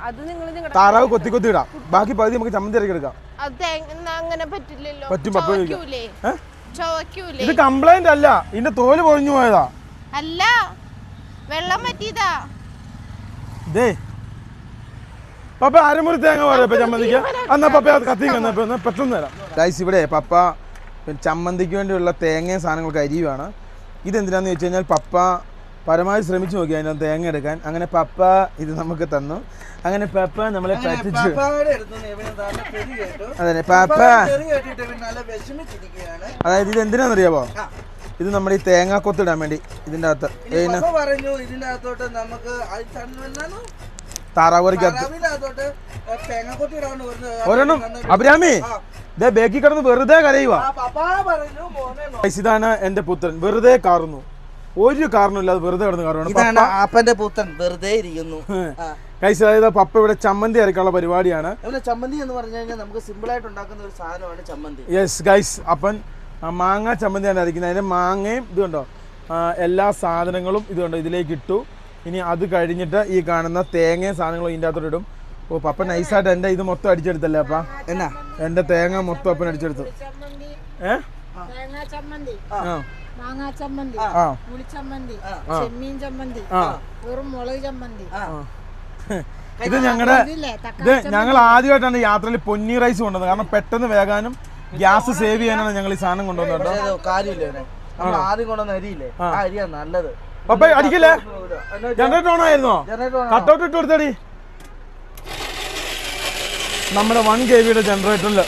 Speaker 4: അത് നിങ്ങൾ
Speaker 1: താറാവ് കൊത്തി കൊത്തി ഇടാം. ബാക്കി പകുതി നമുക്ക് ചമ്മന്തി ഇറക്കി എടുക്കാം.
Speaker 4: അങ്ങനെ പറ്റില്ലല്ലോ.
Speaker 1: പറ്റും.
Speaker 4: ചോക്കൂലേ?
Speaker 1: ഇത് കംപ്ലൈന്റ് അല്ല, ഇതിന്റെ തോല് പൊഴിഞ്ഞു പോയതാ.
Speaker 4: അല്ല, വെള്ളം പറ്റിയതാ.
Speaker 1: ഇതേ പപ്പ അരമുറി തേങ്ങ പറയാ ചമ്മന്തിക്ക്. എന്നാ പപ്പ അത് കത്തിക്കുന്ന പെട്ടെന്ന് തരാം. ഗൈസ് ഇവിടെ പപ്പ ചമ്മന്തിക്ക് വേണ്ടിയുള്ള തേങ്ങയും സാധനങ്ങളൊക്കെ അരിയുവാണ്. ഇതെന്തിനാന്ന് വെച്ച് കഴിഞ്ഞാൽ പപ്പ പരമാവധി ശ്രമിച്ചു നോക്കി അതിനകത്ത് തേങ്ങ എടുക്കാൻ. അങ്ങനെ പപ്പ ഇത് നമുക്ക് തന്നു. അങ്ങനെ പപ്പ നമ്മളെ പറ്റിച്ചു. അതെ പപ്പ, അതായത് ഇത് എന്തിനാണെന്നറിയാമോ? ഇത് നമ്മുടെ ഈ തേങ്ങ കൊത്തിടാൻ വേണ്ടി ഇതിൻ്റെ അകത്ത് താറാവറിക്കകത്ത് ഒരെണ്ണം. അഭിരാമി ഇതേ ബേക്കി കിടന്ന് വെറുതെ കരയുവാ. ഇതാണ് എന്റെ പുത്രൻ, വെറുതെ കാറുന്നു. ഒരു കാരണമില്ലാതെ വെറുതെ കിടന്ന് കാറുവാണ്.
Speaker 2: അപ്പന്റെ പുത്രൻ വെറുതെ ഇരിക്കുന്നു.
Speaker 1: ഗൈസ് അതായത് പപ്പ ഇവിടെ ചമ്മന്തി അരക്കാനുള്ള പരിപാടിയാണ്.
Speaker 2: ചമ്മന്തി എന്ന് പറഞ്ഞു കഴിഞ്ഞാൽ നമുക്ക് സിമ്പിൾ ആയിട്ട് ഉണ്ടാക്കുന്ന ഒരു സാധനമാണ് ചമ്മന്തി.
Speaker 1: യെസ് ഗൈസ്, അപ്പൻ മാങ്ങ ചമ്മന്തിയാണ് അരക്കുന്നത്. അതിന്റെ മാങ്ങയും ഇതുണ്ടോ എല്ലാ സാധനങ്ങളും ഇതുണ്ടോ ഇതിലേക്ക് ഇട്ടു. ഇനി അത് കഴിഞ്ഞിട്ട് ഈ കാണുന്ന തേങ്ങയും സാധനങ്ങളും ഇതിൻ്റെ അകത്തോട്ട് ഇടും. ഓ പപ്പ നൈസായിട്ട് എൻ്റെ ഇത് മൊത്തം അടിച്ചെടുത്തല്ലേ അപ്പ? എന്നാ എൻ്റെ തേങ്ങ മൊത്തം അപ്പൻ അടിച്ചെടുത്തു.
Speaker 5: മാങ്ങാ ചമ്മന്തി, പുളിച്ചമ്മന്തി, ചെമ്മീൻ ചമ്മന്തി, വെറും മുളക് ചമ്മന്തി.
Speaker 1: ഇത് ഞങ്ങൾ ആദ്യമായിട്ടാണ് യാത്രയിൽ പൊന്നി റൈസ് കൊണ്ടുവന്നത്. കാരണം പെട്ടെന്ന് വേകാനും ഗ്യാസ് സേവ് ചെയ്യാനാണ് ഞങ്ങൾ ഈ സാധനം കൊണ്ടുവന്നത് കേട്ടോ.
Speaker 2: കാര്യമില്ലേ ആദ്യം കൊണ്ടുവന്ന അരിയില്ലേ, ആ അരിയാണ് നല്ലത്.
Speaker 1: പപ്പ അടിക്കില്ലേ? ജനറേറ്റർ ഓൺ ആയിരുന്നോ? കട്ടൗട്ട് ഇട്ട് കൊടുത്തടി. നമ്മുടെ 1 kV ജനറേറ്ററിൽ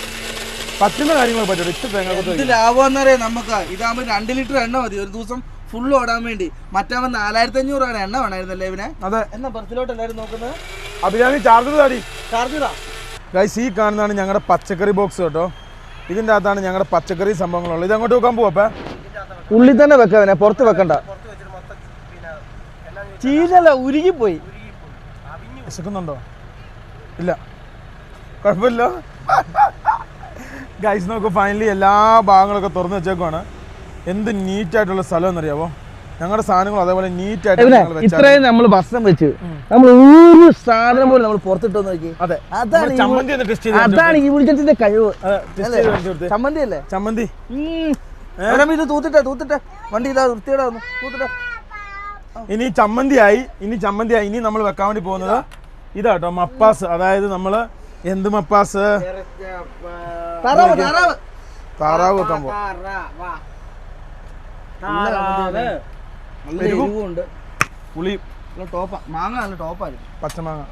Speaker 1: പറ്റുന്ന കാര്യങ്ങൾ പറ്റും. ഇഷ്ട തേങ്ങ
Speaker 2: ലാഭമെന്നറിയാം നമുക്ക്. ഇതാകുമ്പോൾ 2 ലിറ്റർ എണ്ണ മതി ഒരു ദിവസം ഫുള്ള് ഓടാൻ വേണ്ടി. മറ്റാകുമ്പോൾ 4500 എണ്ണ വേണമായിരുന്നല്ലേ ഇവനെ? അതെ. എന്നാ ബർത്തിലോട്ട് എല്ലാവരും നോക്കുന്നത്.
Speaker 1: അഭിരാമി ചാർജ് താടി.
Speaker 2: ചാർജറാ
Speaker 1: ഗൈസ്, ഈ കാണുന്നതാണ് ഞങ്ങളുടെ പച്ചക്കറി ബോക്സ് കേട്ടോ. ഇതിൻ്റെ അകത്താണ് ഞങ്ങളുടെ പച്ചക്കറി സംഭവങ്ങളുള്ളത്. ഇത് അങ്ങോട്ട് വെക്കാൻ പോവാ?
Speaker 2: ഉള്ളിൽ തന്നെ വെക്കാവനെ, പുറത്ത് വെക്കണ്ട. ചീലല്ല, ഉരുകിപ്പോയി.
Speaker 1: വിശക്കുന്നുണ്ടോ? ഇല്ല, കുഴപ്പമില്ല. ഗൈസ് നോക്കൂ, ഫൈനലി എല്ലാ ഭാഗങ്ങളൊക്കെ തുറന്നു വെച്ചേക്കുവാണ്. എന്ത് നീറ്റായിട്ടുള്ള സ്ഥലം എന്നറിയാവോ? ഞങ്ങളുടെ സാധനങ്ങൾ അതേപോലെ നീറ്റായിട്ട്
Speaker 2: ഇത്രയും നമ്മൾ ഭക്ഷണം വെച്ച് നമ്മൾ ഒരു സാധനം പോലും നമ്മൾ പുറത്തിട്ടോ നോക്കി.
Speaker 1: അതെ,
Speaker 2: അതാണ്
Speaker 1: ചമ്മന്തി
Speaker 2: അതാണ് ഈ വിളിച്ചതിന്റെ കഴിവ്. ചമ്മന്തി അല്ലേ?
Speaker 1: ചമ്മന്തി
Speaker 2: ഇത് തൂത്തിട്ടെ വണ്ടി ഇതാ വൃത്തിയുടെ തൂത്തിട്ടെ.
Speaker 1: ഇനി ചമ്മന്തിയായി. ഇനി നമ്മൾ വെക്കാൻ വേണ്ടി പോകുന്നത് ഇതാട്ടോ, മപ്പാസ്. അതായത് നമ്മള് എന്ത് മപ്പാസ്? താറാവ് വെക്കാൻ പോകും. പുളി പച്ചമാങ്ങ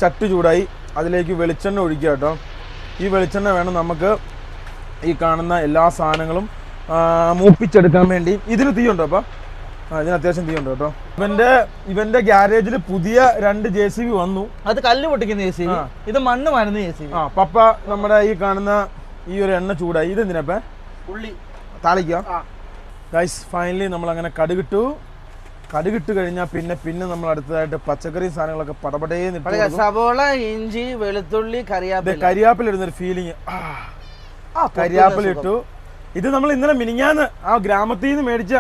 Speaker 1: ചട്ടി ചൂടായി, അതിലേക്ക് വെളിച്ചെണ്ണ ഒഴിക്കുക കേട്ടോ. ഈ വെളിച്ചെണ്ണ വേണം നമുക്ക് ഈ കാണുന്ന എല്ലാ സാധനങ്ങളും മൂപ്പിച്ചെടുക്കാൻ വേണ്ടി. ഇതിന് തീയുണ്ടോ അപ്പം? ഇതിന് അത്യാവശ്യം തീയുണ്ട് കേട്ടോ. ഇവന്റെ ഗ്യാരേജിൽ പുതിയ 2 JCB വന്നു.
Speaker 2: അത് കല്ല് പൊട്ടിക്കുന്ന JCB, ഇത് മണ്ണ് മരുന്ന് JCB.
Speaker 1: പപ്പ നമ്മുടെ ഈ കാണുന്ന ഈ ഒരു എണ്ണ ചൂടായി. ഇത് എന്തിനാ
Speaker 2: ഉള്ളി
Speaker 1: താളിക്കുക? ഗൈസ് ഫൈനലി നമ്മൾ അങ്ങനെ കടുകിട്ട് കഴിഞ്ഞാൽ പിന്നെ നമ്മൾ അടുത്തതായിട്ട് പച്ചക്കറി സാധനങ്ങളൊക്കെ പടപടേന്ന്
Speaker 2: സവോള, ഇഞ്ചി, വെളുത്തുള്ളി, കരിയാപ്പില
Speaker 1: ഇടുന്നൊരു ഫീലിങ്. കരിയാപ്പില ഇട്ടു. ഇത് നമ്മൾ ഇന്നലെ മിനിഞ്ഞാന്ന് ആ ഗ്രാമത്തിൽ നിന്ന് മേടിച്ച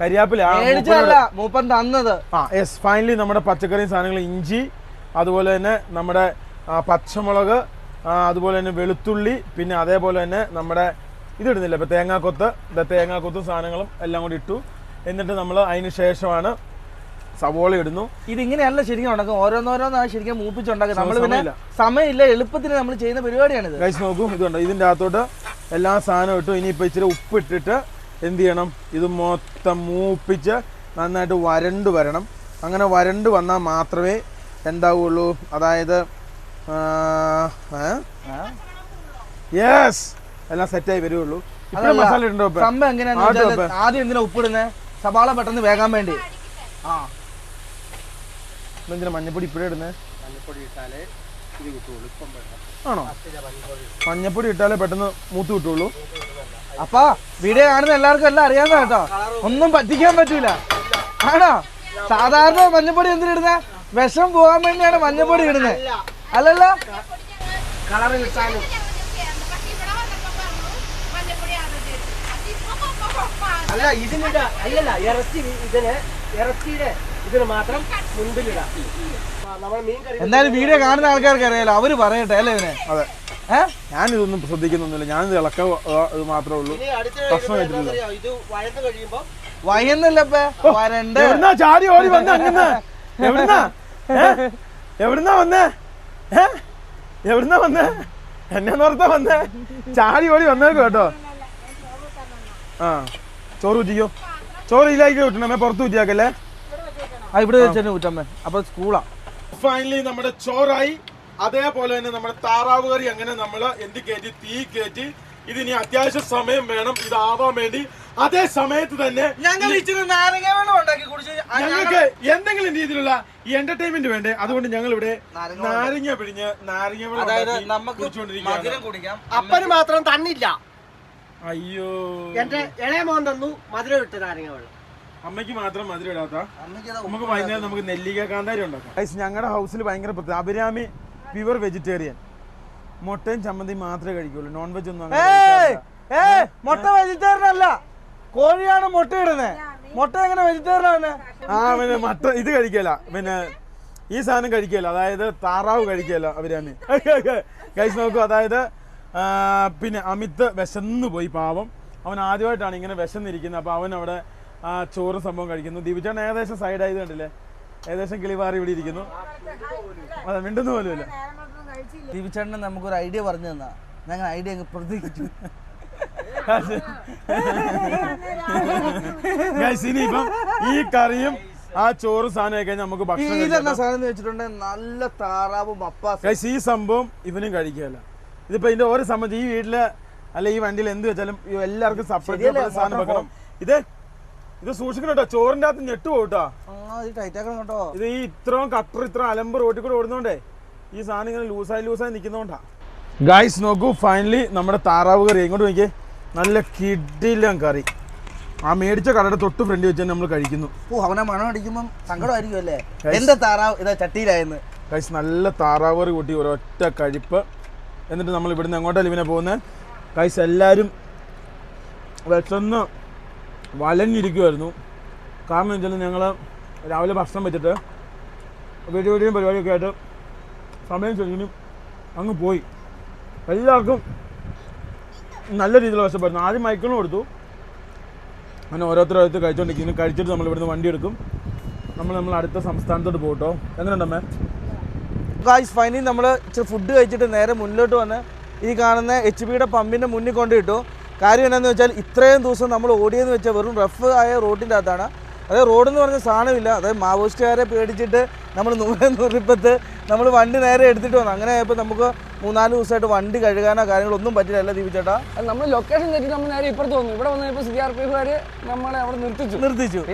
Speaker 1: കരിയാപ്പില
Speaker 2: മൂപ്പൻ തന്നത്.
Speaker 1: യെസ്, ഫൈനലി നമ്മുടെ പച്ചക്കറി സാധനങ്ങൾ, ഇഞ്ചി, അതുപോലെ തന്നെ നമ്മുടെ പച്ചമുളക്, അതുപോലെ തന്നെ വെളുത്തുള്ളി, പിന്നെ അതേപോലെ തന്നെ നമ്മുടെ ഇതിടുന്നില്ല ഇപ്പം തേങ്ങാക്കൊത്ത് സാധനങ്ങളും എല്ലാം കൂടി ഇട്ടു. എന്നിട്ട് നമ്മൾ അതിന് ശേഷമാണ് സവോള ഇടുന്നു.
Speaker 2: ഇതിങ്ങനെയല്ല ശരിക്കും ഉണ്ടാക്കും, ഓരോന്നോരോന്നാണ് ശരിക്കും മൂപ്പിച്ചുണ്ടാക്കുക. നമ്മൾ പിന്നെ സമയമില്ല, എളുപ്പത്തിന് നമ്മൾ ചെയ്യുന്ന പരിപാടിയാണിത്.
Speaker 1: ഗൈസ് നോക്കൂ, ഇതുണ്ട്, ഇതിൻ്റെ അകത്തോട്ട് എല്ലാ സാധനവും ഇട്ടു. ഇനിയിപ്പോൾ ഇച്ചിരി ഉപ്പിട്ടിട്ട് എന്ത് ചെയ്യണം, ഇത് മൊത്തം മൂപ്പിച്ച് നന്നായിട്ട് വരണ്ട് വരണം. അങ്ങനെ വരണ്ട് വന്നാൽ മാത്രമേ എന്താവുള്ളൂ, അതായത് യെസ് എല്ലാം സെറ്റായി വരുള്ളൂ. മസാല ഉണ്ടോ?
Speaker 2: സംഭവം എങ്ങനെയാണെന്ന് വെച്ചാൽ ആദ്യം എന്തിനാ ഉപ്പിടുന്നത്? സവാള പെട്ടെന്ന് വേകാൻ വേണ്ടി.
Speaker 1: എന്തിനാ മഞ്ഞപ്പൊടി ഇപ്പോഴേ ഇടുന്നത്? ആണോ? മഞ്ഞപ്പൊടി ഇട്ടാലേ പെട്ടെന്ന് മൂത്ത് കിട്ടുള്ളൂ.
Speaker 2: അപ്പൊ വീഡിയോ കാണുന്ന എല്ലാവർക്കും എല്ലാം അറിയാവുന്ന കേട്ടോ, ഒന്നും പറ്റിക്കാൻ പറ്റൂല. ആണോ? സാധാരണ മഞ്ഞപ്പൊടി എന്തിനിടുന്ന? വിഷം പോകാൻ വേണ്ടിയാണ് മഞ്ഞപ്പൊടി ഇടുന്നത്, അല്ലല്ലോ?
Speaker 3: കളർ കിട്ടാനും. അല്ല ഇതിനിട അല്ലല്ല, ഇറച്ചിയുടെ ഇതിന് മാത്രം മുൻപിലിടാം. നമ്മൾ മീൻ കറി
Speaker 2: എന്തായാലും വീഡിയോ കാണുന്ന ആൾക്കാർക്ക് അറിയാലോ, അവര് പറയട്ടെ അല്ലേ ഇതിനെ?
Speaker 1: അതെ, ഞാനിതൊന്നും ശ്രദ്ധിക്കുന്നൊന്നുമില്ല, ഞാനിത് ഇളക്ക ഇത് മാത്രമേ ഉള്ളൂ. ഭക്ഷണം കഴിച്ചിട്ടില്ല.
Speaker 3: ഇത് വഴന്ന് കഴിയുമ്പോ
Speaker 2: വയന്നല്ലപ്പേ വരണ്ട്.
Speaker 1: എവിടുന്നാ ചാടി ഓടി വന്നേ? അങ്ങനെ എവിടുന്നാ വന്നേ? എവിടുന്നാ വന്നേ? എന്നെ നോർത്താ വന്നേ? ചാടി ഓടി വന്നേക്കോ കേട്ടോ. ചോറ് ഊറ്റിക്കോ. ചോറ് ഇതിലേക്ക് ഊറ്റണമേ, പുറത്ത് ഊറ്റിയാക്കല്ലേ.
Speaker 2: ഇവിടെ വെച്ചു ഊറ്റമ്മേ. അപ്പൊ സ്കൂളാ.
Speaker 1: ഫൈനലി നമ്മുടെ ചോറായി. അതേപോലെ തന്നെ നമ്മുടെ താറാവ് കറി അങ്ങനെ നമ്മൾ എന്ത് കയറ്റി, തീ കയറ്റി. ഇതിനി അത്യാവശ്യം സമയം വേണം ഇതാവാൻ വേണ്ടി. അതേ സമയത്ത് തന്നെ ഞങ്ങൾക്ക് എന്തെങ്കിലും രീതിയിലുള്ള ഈ എന്റർടൈൻമെന്റ് വേണ്ടേ, അതുകൊണ്ട് ഞങ്ങൾ ഇവിടെ നാരങ്ങ പിഴിഞ്ഞ് നാരങ്ങ
Speaker 3: കുടിക്കാം. അപ്പന് മാത്രം തന്നില്ല.
Speaker 1: അയ്യോ,
Speaker 3: എന്റെ ഇളയ മോൻ തന്നു മധുരം ഇട്ട് നാരങ്ങ വെള്ളം.
Speaker 1: അമ്മയ്ക്ക് മാത്രം മധുരം ഇടാത്ത. നമുക്ക് വൈകുന്നേരം നമുക്ക് നെല്ലിക്ക കാന്താരി ഉണ്ടാക്കാം. ഞങ്ങളുടെ ഹൗസിൽ ഭയങ്കര പ്രത്യേകം, അഭിരാമി പ്യുവർ വെജിറ്റേറിയൻ. മുട്ടയും ചമ്മന്തിയും മാത്രമേ കഴിക്കുള്ളൂ, നോൺ വെജ് ഒന്നും.
Speaker 2: മുട്ട വെജിറ്റേറിയൻ അല്ല, കോഴിയാണ് മുട്ട ഇടുന്നത്. മുട്ട എങ്ങനെ വെജിറ്റേറിയൻ ആണ്?
Speaker 1: പിന്നെ മട്ട ഇത് കഴിക്കല, പിന്നെ ഈ സാധനം കഴിക്കല, അതായത് താറാവ് കഴിക്കല അഭിരാമി. കഴിച്ച് നോക്കൂ. അതായത് പിന്നെ അമിത് വിശന്നു പോയി, പാവം. അവൻ ആദ്യമായിട്ടാണ് ഇങ്ങനെ വിശന്നിരിക്കുന്നത്. അപ്പോൾ അവൻ അവിടെ ചോറും സംഭവം കഴിക്കുന്നു. ദീപിച്ചേട്ടൻ ഏകദേശം സൈഡായത് കണ്ടില്ലേ, ഏകദേശം കിളിവാറി ഇവിടെ ഇരിക്കുന്നു. അതെ, മിണ്ടുന്ന പോലുമില്ല.
Speaker 2: ദീപിച്ചേട്ടന് നമുക്കൊരു ഐഡിയ പറഞ്ഞു തന്നാ, ഞങ്ങൾ ഐഡിയ അങ്ങ് പ്രതീക്ഷിച്ചു.
Speaker 1: ഇനിയിപ്പം ഈ കറിയും ആ ചോറും സാധനം കഴിഞ്ഞാൽ നമുക്ക് ഭക്ഷണം
Speaker 2: സാധനം വെച്ചിട്ടുണ്ട്. നല്ല താറാവും മപ്പാസ്.
Speaker 1: ഈ സംഭവം ഇവനും കഴിക്കുകയല്ല. ഇതിപ്പോ ഇതിന്റെ ഓരോ സംബന്ധിച്ച് ഈ വീട്ടില് അല്ല ഈ വണ്ടിയിൽ എന്ത് വെച്ചാലും എല്ലാവർക്കും സെപ്പറേറ്റ് സാധനം വെക്കണം. ഇത് സൂക്ഷിക്കണം കേട്ടോ, ചോറിന്റെ അകത്ത് ഞെട്ടു പോട്ടോ. ഇത് ഈ ഇത്രയും കട്ടർ ഇത്ര അലമ്പ് റോട്ടിൽ കൂടെ ഓടുന്നോണ്ടേ ഈ സാധനം ഇങ്ങനെ ലൂസായി നിൽക്കുന്നോണ്ടാ. ഗായ്സ് നോക്കൂ, ഫൈനലി നമ്മുടെ താറാവ് കറി ഇങ്ങോട്ട് നോക്കിയേ, നല്ല കിടിലം കറി. ആ മേടിച്ച കടയുടെ തൊട്ട് ഫ്രണ്ട് വെച്ച് നമ്മൾ കഴിക്കുന്നു.
Speaker 2: അവനെ മണം അടിക്കുമ്പോൾ സങ്കടമായിരിക്കും അല്ലേ, എന്റെ താറാവ് ഇതാ ചട്ടിയിലായെന്ന്.
Speaker 1: ഗായ്സ് നല്ല താറാവ് കറി കൂട്ടി ഒരൊറ്റ കഴിപ്പ്. എന്നിട്ട് നമ്മൾ ഇവിടുന്ന് എങ്ങോട്ടാണ് ഇവനെ പോകുന്നത്? ഗായ്സ് എല്ലാവരും വിശന്ന് വലഞ്ഞിരിക്കുമായിരുന്നു. കാരണം എന്ന് വെച്ചാൽ ഞങ്ങൾ രാവിലെ ഭക്ഷണം വെച്ചിട്ട് വീഡിയോയും പരിപാടിയൊക്കെ ആയിട്ട് സമയം ശരിക്കും അങ്ങ് പോയി. എല്ലാവർക്കും നല്ല രീതിയിൽ വിശപ്പായിരുന്നു. ആദ്യം മൈക്കിളും കൊടുത്തു, അങ്ങനെ ഓരോരുത്തരടുത്ത് കഴിച്ചുകൊണ്ടിരിക്കുന്നു. കഴിച്ചിട്ട് നമ്മൾ ഇവിടുന്ന് വണ്ടി എടുക്കും, നമ്മൾ അടുത്ത സംസ്ഥാനത്തോട്ട് പോകട്ടോ. എങ്ങനെയുണ്ടമ്മേ?
Speaker 2: ഗായ്സ് ഫൈനലി നമ്മൾ ഇച്ചിരി ഫുഡ് കഴിച്ചിട്ട് നേരെ മുന്നോട്ട് വന്ന് ഈ കാണുന്ന HP പമ്പിൻ്റെ മുന്നിൽ കൊണ്ടിട്ടു. കാര്യം എന്താണെന്ന് വെച്ചാൽ ഇത്രയും ദിവസം നമ്മൾ ഓടിയെന്ന് വെച്ചാൽ വെറും റഫ് ആയ റോഡിൻ്റെ അകത്താണ്. അതായത് റോഡെന്ന് പറഞ്ഞ സാധനമില്ല. അതായത് മാവോയിസ്റ്റുകാരെ പേടിച്ചിട്ട് നമ്മൾ 100 നമ്മൾ വണ്ടി നേരെ എടുത്തിട്ട് വന്നു. അങ്ങനെ ആയപ്പോൾ നമുക്ക് 3-4 ദിവസമായിട്ട് വണ്ടി കഴുകാനോ കാര്യങ്ങളൊന്നും പറ്റില്ല. അല്ല ദീപിച്ചേട്ടാ,
Speaker 6: നമ്മൾ ലൊക്കേഷൻ തെറ്റി നമ്മൾ നേരെ ഇപ്പുറത്ത് വന്നു. ഇവിടെ വന്നപ്പോൾ CRPFുകാർ നമ്മളെ അവിടെ നിർത്തിച്ചു.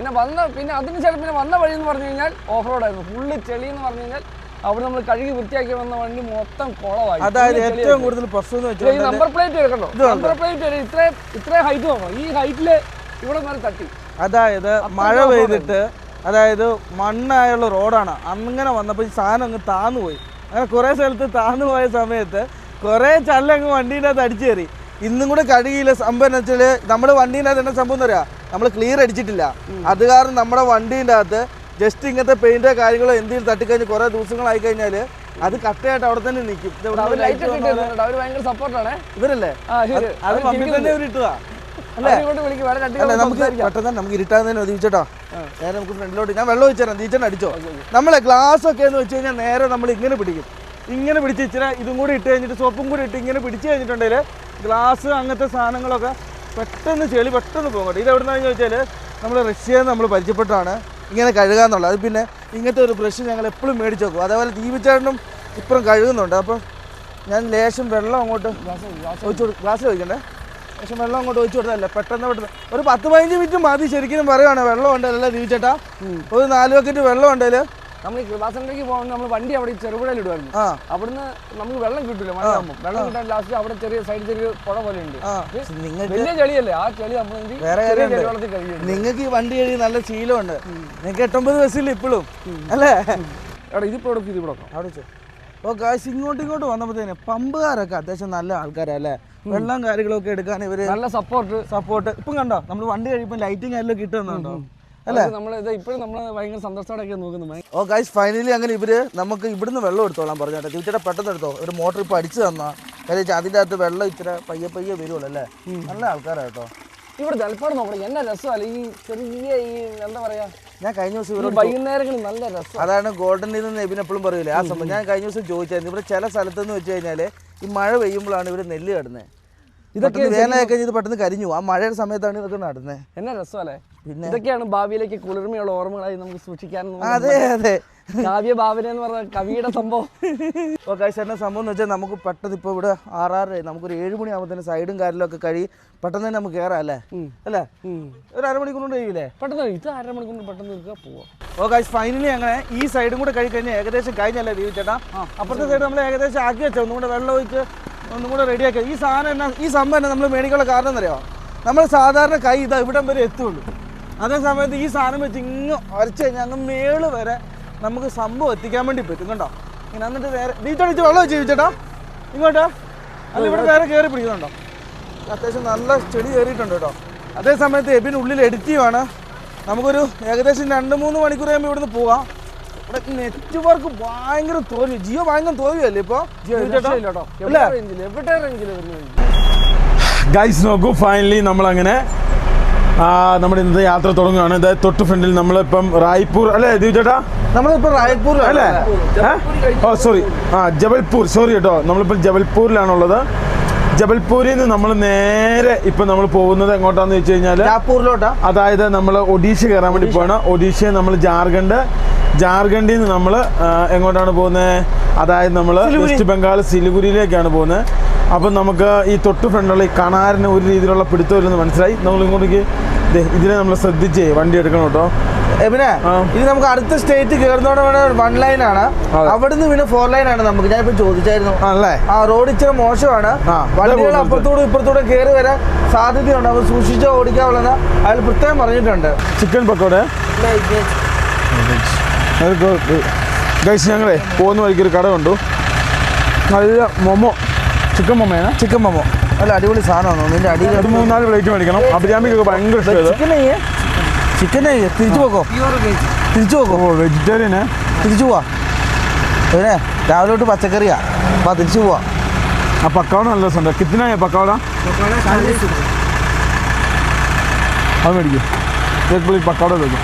Speaker 6: പിന്നെ അതിന് ശേഷം പിന്നെ വന്ന വഴി എന്ന് പറഞ്ഞു കഴിഞ്ഞാൽ ഓഫ് റോഡായിരുന്നു. ഫുള്ള് ചെളി എന്ന് പറഞ്ഞു കഴിഞ്ഞാൽ അവിടെ നമ്മൾ കഴുകി വൃത്തിയാക്കി വന്ന വണ്ടി മൊത്തം കുളമായി.
Speaker 2: അതായത് ഏറ്റവും കൂടുതൽ പ്രശ്നം എന്ന് വെച്ചാൽ
Speaker 6: നമ്പർ പ്ലേറ്റ് എടുക്കണ്ടോ, നമ്പർ പ്ലേറ്റ് ഇത്രയും ഹൈറ്റ് നോക്കണം. ഈ ഹൈറ്റില് ഇവിടെ വരെ തട്ടി.
Speaker 2: അതായത് മഴ പെയ്തിട്ട് അതായത് മണ്ണായുള്ള റോഡാണ്. അങ്ങനെ വന്നപ്പോൾ ഈ സാധനം അങ്ങ് താന്നു പോയി. അങ്ങനെ കുറേ സ്ഥലത്ത് താന്നു പോയ സമയത്ത് കുറേ ചല്ലങ്ങ് വണ്ടീൻ്റെ അകത്ത് അടിച്ചു കയറി. ഇന്നും കൂടെ കഴുകിയില്ല. സംഭവം എന്ന് വെച്ചാൽ നമ്മുടെ വണ്ടീൻ്റെ അകത്ത് എന്താ സംഭവം എന്ന് പറയാം, നമ്മൾ ക്ലിയർ അടിച്ചിട്ടില്ല. അത് കാരണം നമ്മുടെ വണ്ടീൻ്റെ അകത്ത് ജസ്റ്റ് ഇങ്ങനത്തെ പെയിന്റോ കാര്യങ്ങളോ എന്തെങ്കിലും തട്ടിക്കഴിഞ്ഞ് കുറേ ദിവസങ്ങളായി കഴിഞ്ഞാൽ അത് കട്ടയായിട്ട് അവിടെ തന്നെ നിൽക്കും. ഇവരല്ലേ അത് മമ്മി തന്നെ ഇവർ ഇട്ടതാ അല്ലേ? നമുക്ക് പെട്ടെന്ന് നമുക്ക് ഇരുട്ടാകുന്നതിന് ഒതുക്കിച്ചോട്ടോ. നേരെ നമുക്ക് ഫ്രണ്ടിലോട്ട് ഞാൻ വെള്ളം ഒഴിച്ചു തരാം, തീച്ചേട്ടൻ അടിച്ചോ. നമ്മളെ ഗ്ലാസ് ഒക്കെ എന്ന് വെച്ച് കഴിഞ്ഞാൽ നേരെ നമ്മൾ ഇങ്ങനെ പിടിക്കും. ഇങ്ങനെ പിടിച്ച് ഇച്ചിരി ഇതും കൂടി ഇട്ട് കഴിഞ്ഞിട്ട് സോപ്പും കൂടി ഇട്ട് ഇങ്ങനെ പിടിച്ച് കഴിഞ്ഞിട്ടുണ്ടെങ്കിൽ ഗ്ലാസ് അങ്ങനത്തെ സാധനങ്ങളൊക്കെ പെട്ടെന്ന് ചെളി പെട്ടെന്ന് പോകും കേട്ടോ. ഇത് എവിടെ നിന്നാണെന്ന് ചോദിച്ചാൽ നമ്മൾ റഷ്യയിൽ നമ്മൾ പരിചയപ്പെട്ടാണ് ഇങ്ങനെ കഴുകാന്നുള്ളത്. അത് പിന്നെ ഇങ്ങനത്തെ ഒരു ബ്രഷ് ഞങ്ങൾ എപ്പോഴും മേടിച്ച് വെക്കും. അതേപോലെ ദീപിച്ചേട്ടനും ഇപ്പുറം കഴുകുന്നുണ്ട്. അപ്പോൾ ഞാൻ ലേശം വെള്ളം അങ്ങോട്ട് ഗ്ലാസ്സിൽ ഒഴിക്കണ്ടേ, ലേശം വെള്ളം അങ്ങോട്ട് ഒഴിച്ചു കൊടുത്തതല്ലേ പെട്ടെന്ന് ഒരു 10-15 മിനിറ്റ് മതി. ശരിക്കും പറയുവാണ് വെള്ളം ഉണ്ടല്ലേ ദീപിച്ചേട്ടാ, ഒരു 4 ബക്കറ്റ് വെള്ളം ഉണ്ടല്ലോ.
Speaker 6: നമ്മൾ ക്ലാസ്സിലേക്ക് പോകുമ്പോൾ നമ്മൾ വണ്ടി അവിടെ ചെറുപുഴയിൽ ഇടുമായിരുന്നു. അവിടുന്ന് നമുക്ക് വെള്ളം കിട്ടില്ല, മഴയാകുമ്പോൾ വെള്ളം കിട്ടാൻ ലാസ്റ്റ് അവിടെ ചെറിയ സൈഡ് ചെറിയ പുഴ പോലെ ഉണ്ട്. വലിയ ചെളിയല്ലേ, ആ ചെളി നമ്മൾ വെള്ളത്തിൽ കഴിയും.
Speaker 2: നിങ്ങൾക്ക് ഈ വണ്ടി കഴുകി നല്ല ശീലമുണ്ട്. നിങ്ങൾക്ക് 8-9 ബസ്സില്ല ഇപ്പോഴും അല്ലേ?
Speaker 6: എടാ ഇതിപ്പോ ഇവിടെ
Speaker 2: അവിടെ വെച്ചോ. ഓ കാശ് ഇങ്ങോട്ട് വന്നപ്പോഴത്തേന് പമ്പുകാരൊക്കെ അത്യാവശ്യം നല്ല ആൾക്കാരല്ലേ, വെള്ളം കാര്യങ്ങളൊക്കെ എടുക്കാൻ ഇവര്
Speaker 6: നല്ല സപ്പോർട്ട്.
Speaker 2: ഇപ്പം കണ്ടോ നമ്മൾ വണ്ടി കഴിയുമ്പോൾ ലൈറ്റിംഗ് കാര്യങ്ങളൊക്കെ കിട്ടുന്നുണ്ടോ അല്ലേ?
Speaker 6: ഇപ്പോഴും നമ്മൾ ഭയങ്കര സന്തോഷത്തോടെയൊക്കെ നോക്കുന്നത്.
Speaker 2: ഓ ഗൈസ് ഫൈനലി അങ്ങനെ ഇവര് നമുക്ക് ഇവിടുന്ന് വെള്ളം എടുത്തോളാം പറഞ്ഞോട്ടെ. തീർച്ചയായിട്ടും പെട്ടെന്ന് എടുത്തോ. ഒരു മോട്ടർ ഇപ്പോൾ അടിച്ചു തന്നാ കാര്യം അതിൻ്റെ അകത്ത് വെള്ളം ഇച്ചിരി പയ്യെ വരുള്ളൂ അല്ലേ. നല്ല ആൾക്കാരാട്ടോ
Speaker 6: ഇവിടെ ജലപ്പാട് നോക്കണം. എന്നാ രസമല്ല ഈ ചെറിയ ഈ എന്താ പറയാ,
Speaker 2: ഞാൻ കഴിഞ്ഞ ദിവസം
Speaker 6: വൈകുന്നേരങ്ങളിൽ നല്ല രസം.
Speaker 2: അതാണ് ഗോൾഡൻ നിന്ന് എബിൻ എപ്പോഴും പറയൂലേ ആ സംഭവം. ഞാൻ കഴിഞ്ഞ ദിവസം ചോദിച്ചായിരുന്നു ഇവിടെ ചില സ്ഥലത്തെന്ന് വെച്ച് കഴിഞ്ഞാൽ ഈ മഴ പെയ്യുമ്പോഴാണ് ഇവർ നെല്ല് നടുന്നത്. ഇതൊക്കെ വേനലൊക്കെ ഇത് പെട്ടെന്ന് കരിഞ്ഞു. ആ മഴയുടെ സമയത്താണ് ഇതൊക്കെ നടുന്നത്.
Speaker 6: എന്നാ രസമല്ലേ. പിന്നെ ഇതൊക്കെയാണ് ഭാവിയിലേക്ക് കുളിർമയുള്ള ഓർമ്മകളായി നമുക്ക് സൂക്ഷിക്കാൻ.
Speaker 2: അതെ
Speaker 6: കാവ്യ ഭാവന എന്ന് പറഞ്ഞ കവിയുടെ സംഭവം.
Speaker 2: ഓക്കെ എന്നാ സംഭവം എന്ന് വെച്ചാൽ നമുക്ക് പെട്ടെന്ന് ഇപ്പോൾ ഇവിടെ 6:30 നമുക്കൊരു 7 മണിയാകുമ്പോഴത്തേന് സൈഡും കാര്യങ്ങളൊക്കെ പെട്ടെന്ന് തന്നെ നമുക്ക് കയറാം അല്ലേ അല്ലേ? ഒരു അരമണിക്കൂർ കൊണ്ട് കഴിയില്ലേ പെട്ടെന്ന്? ഇത് അരമണിക്കൂർ പെട്ടെന്ന് പോവാം. ഓക്കെ ഫൈനലി അങ്ങനെ ഈ സൈഡും കൂടെ കഴിഞ്ഞാൽ ഏകദേശം കഴിഞ്ഞല്ലേ ദീപു ചേട്ടാ? അപ്പുറത്തെ സൈഡ് നമ്മൾ ഏകദേശം ആക്കി വെച്ചോ. ഒന്നും കൂടെ വെള്ളം ഒഴിച്ച് ഒന്നും കൂടെ റെഡിയാക്കി. ഈ സംഭവം തന്നെ നമ്മൾ മേടിക്കാനുള്ള കാരണം എന്നറിയാമോ? നമ്മൾ സാധാരണ കൈ ഇതാ ഇവിടം വരെ എത്തുള്ളൂ. അതേ സമയത്ത് ഈ സാധനം വെച്ച് ഇങ്ങ് വരച്ച് കഴിഞ്ഞാൽ അങ്ങ് മേള് വരെ നമുക്ക് സംഭവം എത്തിക്കാൻ വേണ്ടി പറ്റും കണ്ടോ. ഇങ്ങനെ എന്നിട്ട് നേരെ നീച്ചടിച്ച് വെള്ളം വെച്ച് ചോദിച്ചേട്ടാ ഇങ്ങോട്ട് അത് ഇവിടെ നേരെ കയറി പിടിക്കുന്നുണ്ടോ. അത്യാവശ്യം നല്ല ചെടി കയറിയിട്ടുണ്ട് കേട്ടോ. അതേ സമയത്ത് എബിന് ഉള്ളിൽ എഡിറ്റ് ചെയ്യുവാണ്. നമുക്കൊരു ഏകദേശം 2-3 മണിക്കൂർ കഴിയുമ്പോൾ ഇവിടുന്ന് പോവാം. ഇവിടെ നെറ്റ്വർക്ക് ഭയങ്കര തോൽവി, ജിയോ ഭയങ്കര തോൽവിയല്ലേ ഇപ്പോൾ
Speaker 1: ഗൈസ്. നോക്കൂ ഫൈനലി നമ്മളങ്ങനെ നമ്മുടെ ഇന്നത്തെ യാത്ര തുടങ്ങുകയാണ്. അതായത് തൊട്ട് ഫ്രണ്ടിൽ നമ്മളിപ്പം റായ്പൂർ അല്ലേ ദീപു ചേട്ടാ?
Speaker 2: നമ്മളിപ്പോൾ റായ്പൂർ
Speaker 1: അല്ലേ? ഓ സോറി, ജബൽപൂർ, സോറി കേട്ടോ. നമ്മളിപ്പോൾ ജബൽപൂരിലാണുള്ളത്. ജബൽപൂരിൽ നിന്ന് നമ്മൾ നേരെ ഇപ്പം നമ്മൾ പോകുന്നത് എങ്ങോട്ടാന്ന് വെച്ച് കഴിഞ്ഞാൽ
Speaker 2: ജാപ്പൂരിലോട്ടാ.
Speaker 1: അതായത് നമ്മൾ ഒഡീഷ കയറാൻ വേണ്ടി പോവാണ്. ഒഡീഷയിൽ നമ്മൾ ജാർഖണ്ഡിൽ നിന്ന് നമ്മൾ എങ്ങോട്ടാണ് പോകുന്നത്? അതായത് നമ്മൾ വെസ്റ്റ് ബംഗാൾ സിലിഗുരിയിലേക്കാണ് പോകുന്നത്. അപ്പം നമുക്ക് ഈ തൊട്ട് ഫ്രണ്ടുള്ള ഈ കണാറിന് ഒരു രീതിയിലുള്ള പിടുത്തമില്ലെന്ന് മനസ്സിലായി. നമ്മൾ ഇങ്ങോട്ടേക്ക് ഇതിനെ നമ്മൾ ശ്രദ്ധിച്ചേ വണ്ടി എടുക്കണം കേട്ടോ.
Speaker 2: എബിനെ ഇത് നമുക്ക് അടുത്ത സ്റ്റേറ്റ് കയറുന്നതോടെ 1 ലൈനാണ്, അവിടുന്ന് പിന്നെ 4 ലൈനാണ്. നമുക്ക് ഞാനിപ്പോ ചോദിച്ചായിരുന്നു
Speaker 1: ആണല്ലേ.
Speaker 2: റോഡ് ഇച്ചിരി മോശമാണ്, വണ്ടികൾ അപ്പുറത്തൂടെ ഇപ്പുറത്തൂടെ കയറി വരാൻ സാധ്യതയുണ്ട്. അപ്പോൾ സൂക്ഷിച്ച് ഓടിക്കാവുന്നത് അതിൽ പ്രത്യേകം പറഞ്ഞിട്ടുണ്ട്.
Speaker 1: ചിക്കൻ പക്കോട ഗൈസ്, ഞങ്ങളെ പോകുന്ന വഴിക്കൊരു കട കണ്ടു. നല്ല മൊമോ, ചിക്കൻ മൊമോയാണ്.
Speaker 2: ചിക്കൻ മൊമോ നല്ല അടിപൊളി സാധനമാണ്. നിന്റെ അടിയിൽ
Speaker 1: 3-4 പ്ലേറ്റ് മേടിക്കണം. അഭിരാമിക്കൊക്കെ ഭയങ്കര ഇഷ്ടമാണ്.
Speaker 2: ചിക്കൻ തിരിച്ചു പോക്കോ
Speaker 1: വെജിറ്റേറിയന്
Speaker 2: തിരിച്ചു പോവാ. പിന്നെ രാവിലെ തൊട്ട് പച്ചക്കറിയാ. അപ്പോൾ തിരിച്ചു പോവാ.
Speaker 1: ആ പക്കോട നല്ല രസമുണ്ട്. കിത്തന പക്കോട അത് മേടിക്കും. एक प्लेट पकौड़ा दे दो.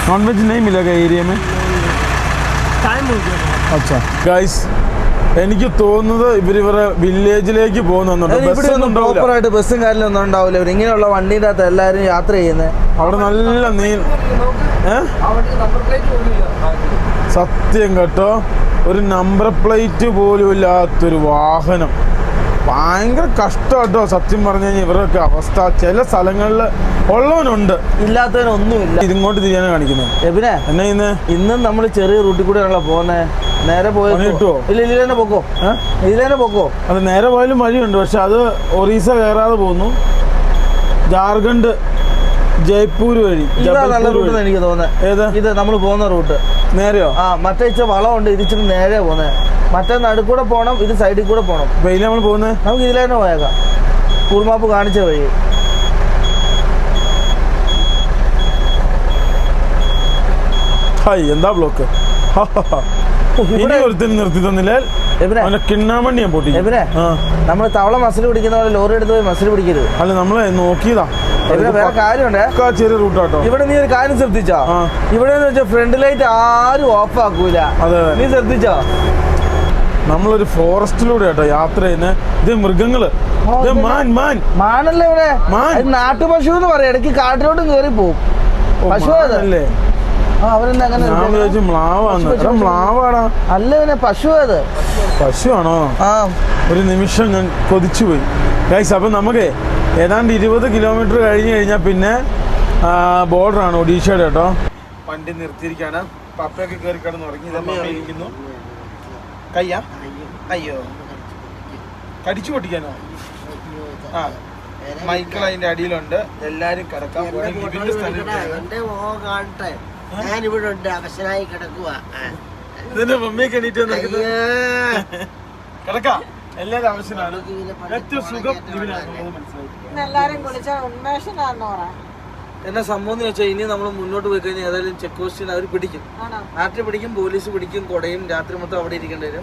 Speaker 1: नॉन वेज नहीं मिलेगा एरिया में?
Speaker 3: टाइम हो गया.
Speaker 1: अच्छा गाइस, എനിക്ക് തോന്നുന്നത് ഇവരിവരെ വില്ലേജിലേക്ക്
Speaker 2: പോകുന്നുണ്ട്. ബസ്സും കാര്യമൊന്നും ഉണ്ടാവില്ല. ഇങ്ങനെയുള്ള വണ്ടീൻ്റെ അകത്ത് എല്ലാവരും യാത്ര ചെയ്യുന്നത്.
Speaker 1: അവിടെ നല്ല സത്യം കേട്ടോ, ഒരു നമ്പർ പ്ലേറ്റ് പോലും ഇല്ലാത്തൊരു വാഹനം. ഭയങ്കര കഷ്ടമാട്ടോ സത്യം പറഞ്ഞു കഴിഞ്ഞാൽ ഇവരൊക്കെ അവസ്ഥ. ചില സ്ഥലങ്ങളിൽ ഉള്ളവനുണ്ട്,
Speaker 2: ഇല്ലാത്തവനൊന്നുമില്ല.
Speaker 1: ഇതിങ്ങോട്ട് തിരിയാനാണ് കാണിക്കുന്നത്.
Speaker 2: എബിനെ എന്നാ ഇന്നും നമ്മൾ ചെറിയ റൂട്ടിൽ കൂടെയാണല്ലോ പോകുന്നത്. നേരെ പോയി കിട്ടുമോ? ഇല്ല ഇതിലെ പൊക്കോ, ഇതിലെ പൊക്കോ.
Speaker 1: അത് നേരെ പോയാലും വഴിയുണ്ട്, പക്ഷെ അത് ഒറീസ കയറാതെ പോകുന്നു. ജയ്പൂർ വഴി
Speaker 2: ഇതാ നല്ല
Speaker 1: ജബൽപൂർ
Speaker 2: റൂട്ട്
Speaker 1: വഴി.
Speaker 2: എനിക്ക് തോന്നുന്നത്.
Speaker 1: ഏതാ
Speaker 2: ഇത് നമ്മൾ പോകുന്ന റൂട്ട്.
Speaker 1: നേരെയോ?
Speaker 2: ആ മറ്റേ ഇച്ചിരി വളമുണ്ട്, ഇത് ഇച്ചിരി നേരെ പോകുന്നത്. മറ്റേ നടുക്കൂടെ പോകണം, ഇത് സൈഡിൽ കൂടെ പോകണം.
Speaker 1: വെയിൽ നമ്മൾ പോകുന്നത്
Speaker 2: നമുക്ക് ഇതിലെ തന്നെ പോയേക്കാം. ഗൂഗിൾ മാപ്പ് കാണിച്ച വഴി.
Speaker 1: ഹായ് എന്താ ബ്ലോക്ക്. ഇനി ഒരുത്തിന് നിർത്തി തന്നില്ലേ അവനെ കിണ്ണാമണ്ണി ഞാൻ പൊട്ടി.
Speaker 2: നമ്മൾ തവള മസിൽ പിടിക്കുന്ന പോലെ ലോറി എടുത്ത് പോയി മസിൽ പിടിക്കരുത്.
Speaker 1: അല്ല നമ്മളെ നോക്കിയതാ.
Speaker 2: വേറെ കാര്യമുണ്ട്,
Speaker 1: ചെറിയ റൂട്ടാട്ടോ.
Speaker 2: ഇവിടെ നീ ഒരു കാര്യം ശ്രദ്ധിച്ചോ? ഇവിടെ ഫ്രണ്ട് ലൈറ്റ് ആരും ഓഫ് ആക്കൂല. നീ ശ്രദ്ധിച്ചോ?
Speaker 1: നമ്മളൊരു ഫോറസ്റ്റിലൂടെ കേട്ടോ യാത്ര ചെയ്യുന്നത്. ഇത് മൃഗങ്ങള്,
Speaker 2: മാനല്ലേ ഇവിടെ. നാട്ടുപശു എന്ന് പറയാം. ഇടയ്ക്ക് കാട്ടിലോട്ടും കയറി പോവും. പശു അല്ലേ?
Speaker 1: മ്ലാവാടാ.
Speaker 2: അല്ല പിന്നെ പശു അത്.
Speaker 1: പശുവാണോ? ഒരു നിമിഷം ഞാൻ കൊതിച്ചുപോയി ഗൈസ്. അപ്പം നമുക്ക് ഏതാണ്ട് 20 കിലോമീറ്റർ കഴിഞ്ഞ് കഴിഞ്ഞാൽ പിന്നെ ബോർഡറാണ് ഒഡീഷയുടെ കേട്ടോ. വണ്ടി നിർത്തിയിരിക്കുകയാണ്. പപ്പയൊക്കെ കയറി കിടന്ന് ഉറങ്ങിയിരിക്കുന്നു. കയ്യാ? അയ്യോ, കടിച്ചു പൊട്ടിക്കാനോ? ആ, മൈക്കിൾ അതിന്റെ അടിയിലുണ്ട്. എല്ലാരും കിടക്കാൻ
Speaker 3: ഞാനിവിടെ ഉണ്ട്, അവശനായി കിടക്കുക.
Speaker 1: ഇതിന്റെ മമ്മിയൊക്കെ എണീറ്റ് കിടക്കാം. എല്ലാരും ആവശ്യമാണ്. ഏറ്റവും സുഖം ഇതിനാണെന്നുള്ളത് മനസ്സിലായി.
Speaker 5: എല്ലാരും കുളിച്ച ഉന്മേഷനാണെന്ന് പറയാം.
Speaker 2: എന്നാ സംഭവം എന്ന് വെച്ചാൽ ഇനി നമ്മൾ മുന്നോട്ട് പോയി കഴിഞ്ഞാൽ ഏതായാലും ചെക്ക് പോസ്റ്റിന് അവർ പിടിക്കും. നാട്ടിൽ പിടിക്കും, പോലീസ് പിടിക്കും, കൊടയും രാത്രി മൊത്തം അവിടെ ഇരിക്കേണ്ടി വരും.